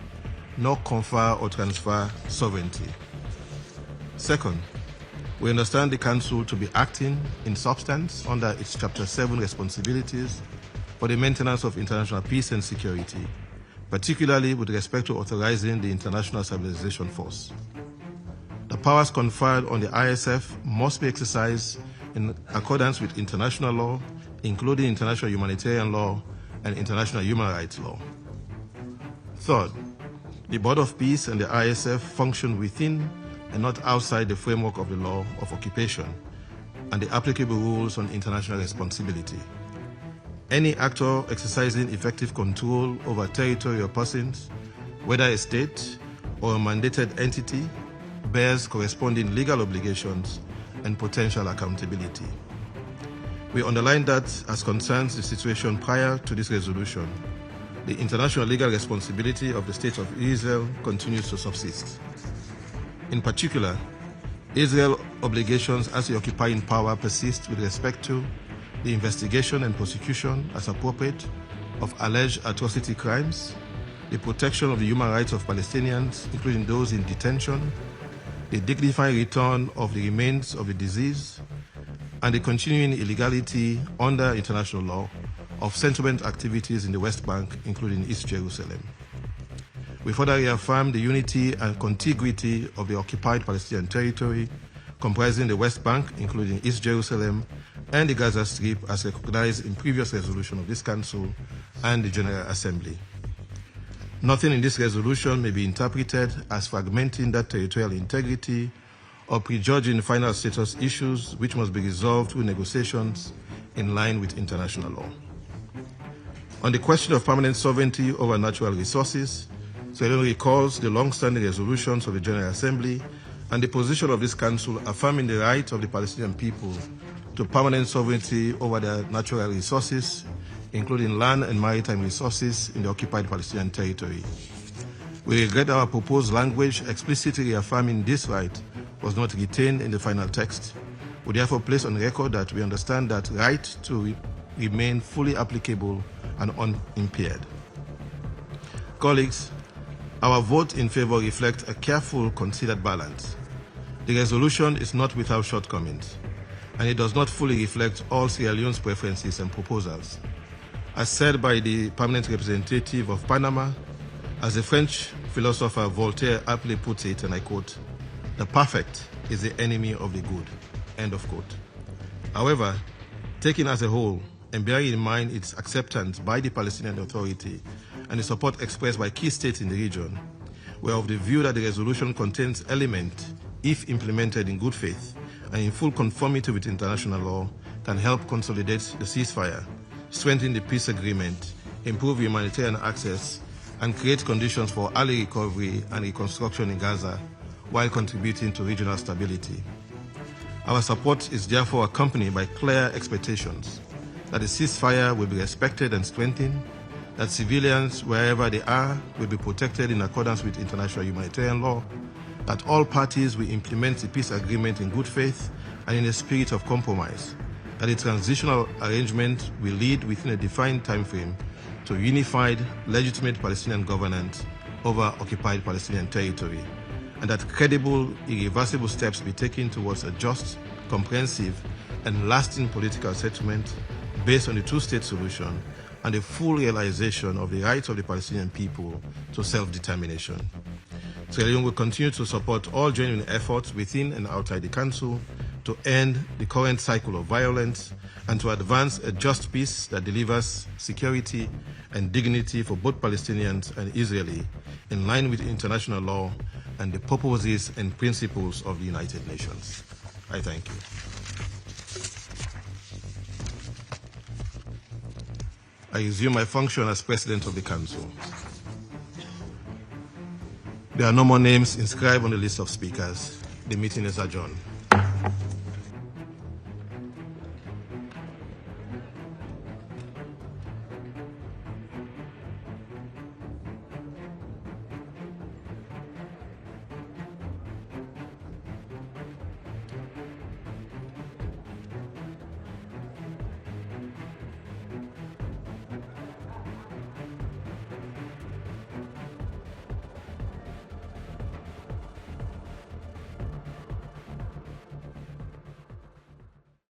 nor confer or transfer sovereignty. Second, we understand the Council to be acting in substance under its Chapter 7 responsibilities for the maintenance of international peace and security, particularly with respect to authorizing the International Stabilization Force. The powers conferred on the ISF must be exercised in accordance with international law, including international humanitarian law and international human rights law. Third, the Board of Peace and the ISF function within and not outside the framework of the law of occupation and the applicable rules on international responsibility. Any actor exercising effective control over territory or persons, whether a state or a mandated entity, bears corresponding legal obligations and potential accountability. We underline that, as concerns the situation prior to this resolution, the international legal responsibility of the State of Israel continues to subsist. In particular, Israel's obligations as the occupying power persist with respect to the investigation and prosecution, as appropriate, of alleged atrocity crimes, the protection of the human rights of Palestinians, including those in detention, the dignified return of the remains of the deceased, and the continuing illegality under international law of settlement activities in the West Bank, including East Jerusalem. We further reaffirm the unity and contiguity of the occupied Palestinian territory, comprising the West Bank, including East Jerusalem, and the Gaza Strip as recognized in previous resolution of this Council and the General Assembly. Nothing in this resolution may be interpreted as fragmenting that territorial integrity or prejudging final status issues which must be resolved through negotiations in line with international law. On the question of permanent sovereignty over natural resources, Sierra Leone recalls the long-standing resolutions of the General Assembly and the position of this Council affirming the right of the Palestinian people to permanent sovereignty over their natural resources, including land and maritime resources in the occupied Palestinian territory. We regret our proposed language explicitly reaffirming this right was not retained in the final text. We therefore place on record that we understand that right to remain fully applicable and unimpaired. Colleagues, our vote in favor reflects a careful, considered balance. The resolution is not without shortcomings, and it does not fully reflect all Sierra Leone's preferences and proposals. As said by the permanent representative of Panama, as the French philosopher Voltaire aptly puts it, and I quote, The perfect is the enemy of the good, end of quote. However, taken as a whole, and bearing in mind its acceptance by the Palestinian Authority and the support expressed by key states in the region, we are of the view that the resolution contains elements, if implemented in good faith and in full conformity with international law, can help consolidate the ceasefire, strengthen the peace agreement, improve humanitarian access, and create conditions for early recovery and reconstruction in Gaza, while contributing to regional stability. Our support is therefore accompanied by clear expectations that the ceasefire will be respected and strengthened, that civilians, wherever they are, will be protected in accordance with international humanitarian law, that all parties will implement the peace agreement in good faith and in a spirit of compromise, that the transitional arrangement will lead within a defined time frame to unified, legitimate Palestinian governance over occupied Palestinian territory, and that credible, irreversible steps be taken towards a just, comprehensive, and lasting political settlement based on the two-state solution and the full realization of the rights of the Palestinian people to self-determination. Sierra Leone will continue to support all genuine efforts within and outside the Council to end the current cycle of violence and to advance a just peace that delivers security and dignity for both Palestinians and Israelis in line with international law and the purposes and principles of the United Nations. I thank you. I resume my function as President of the Council. There are no more names inscribed on the list of speakers. The meeting is adjourned.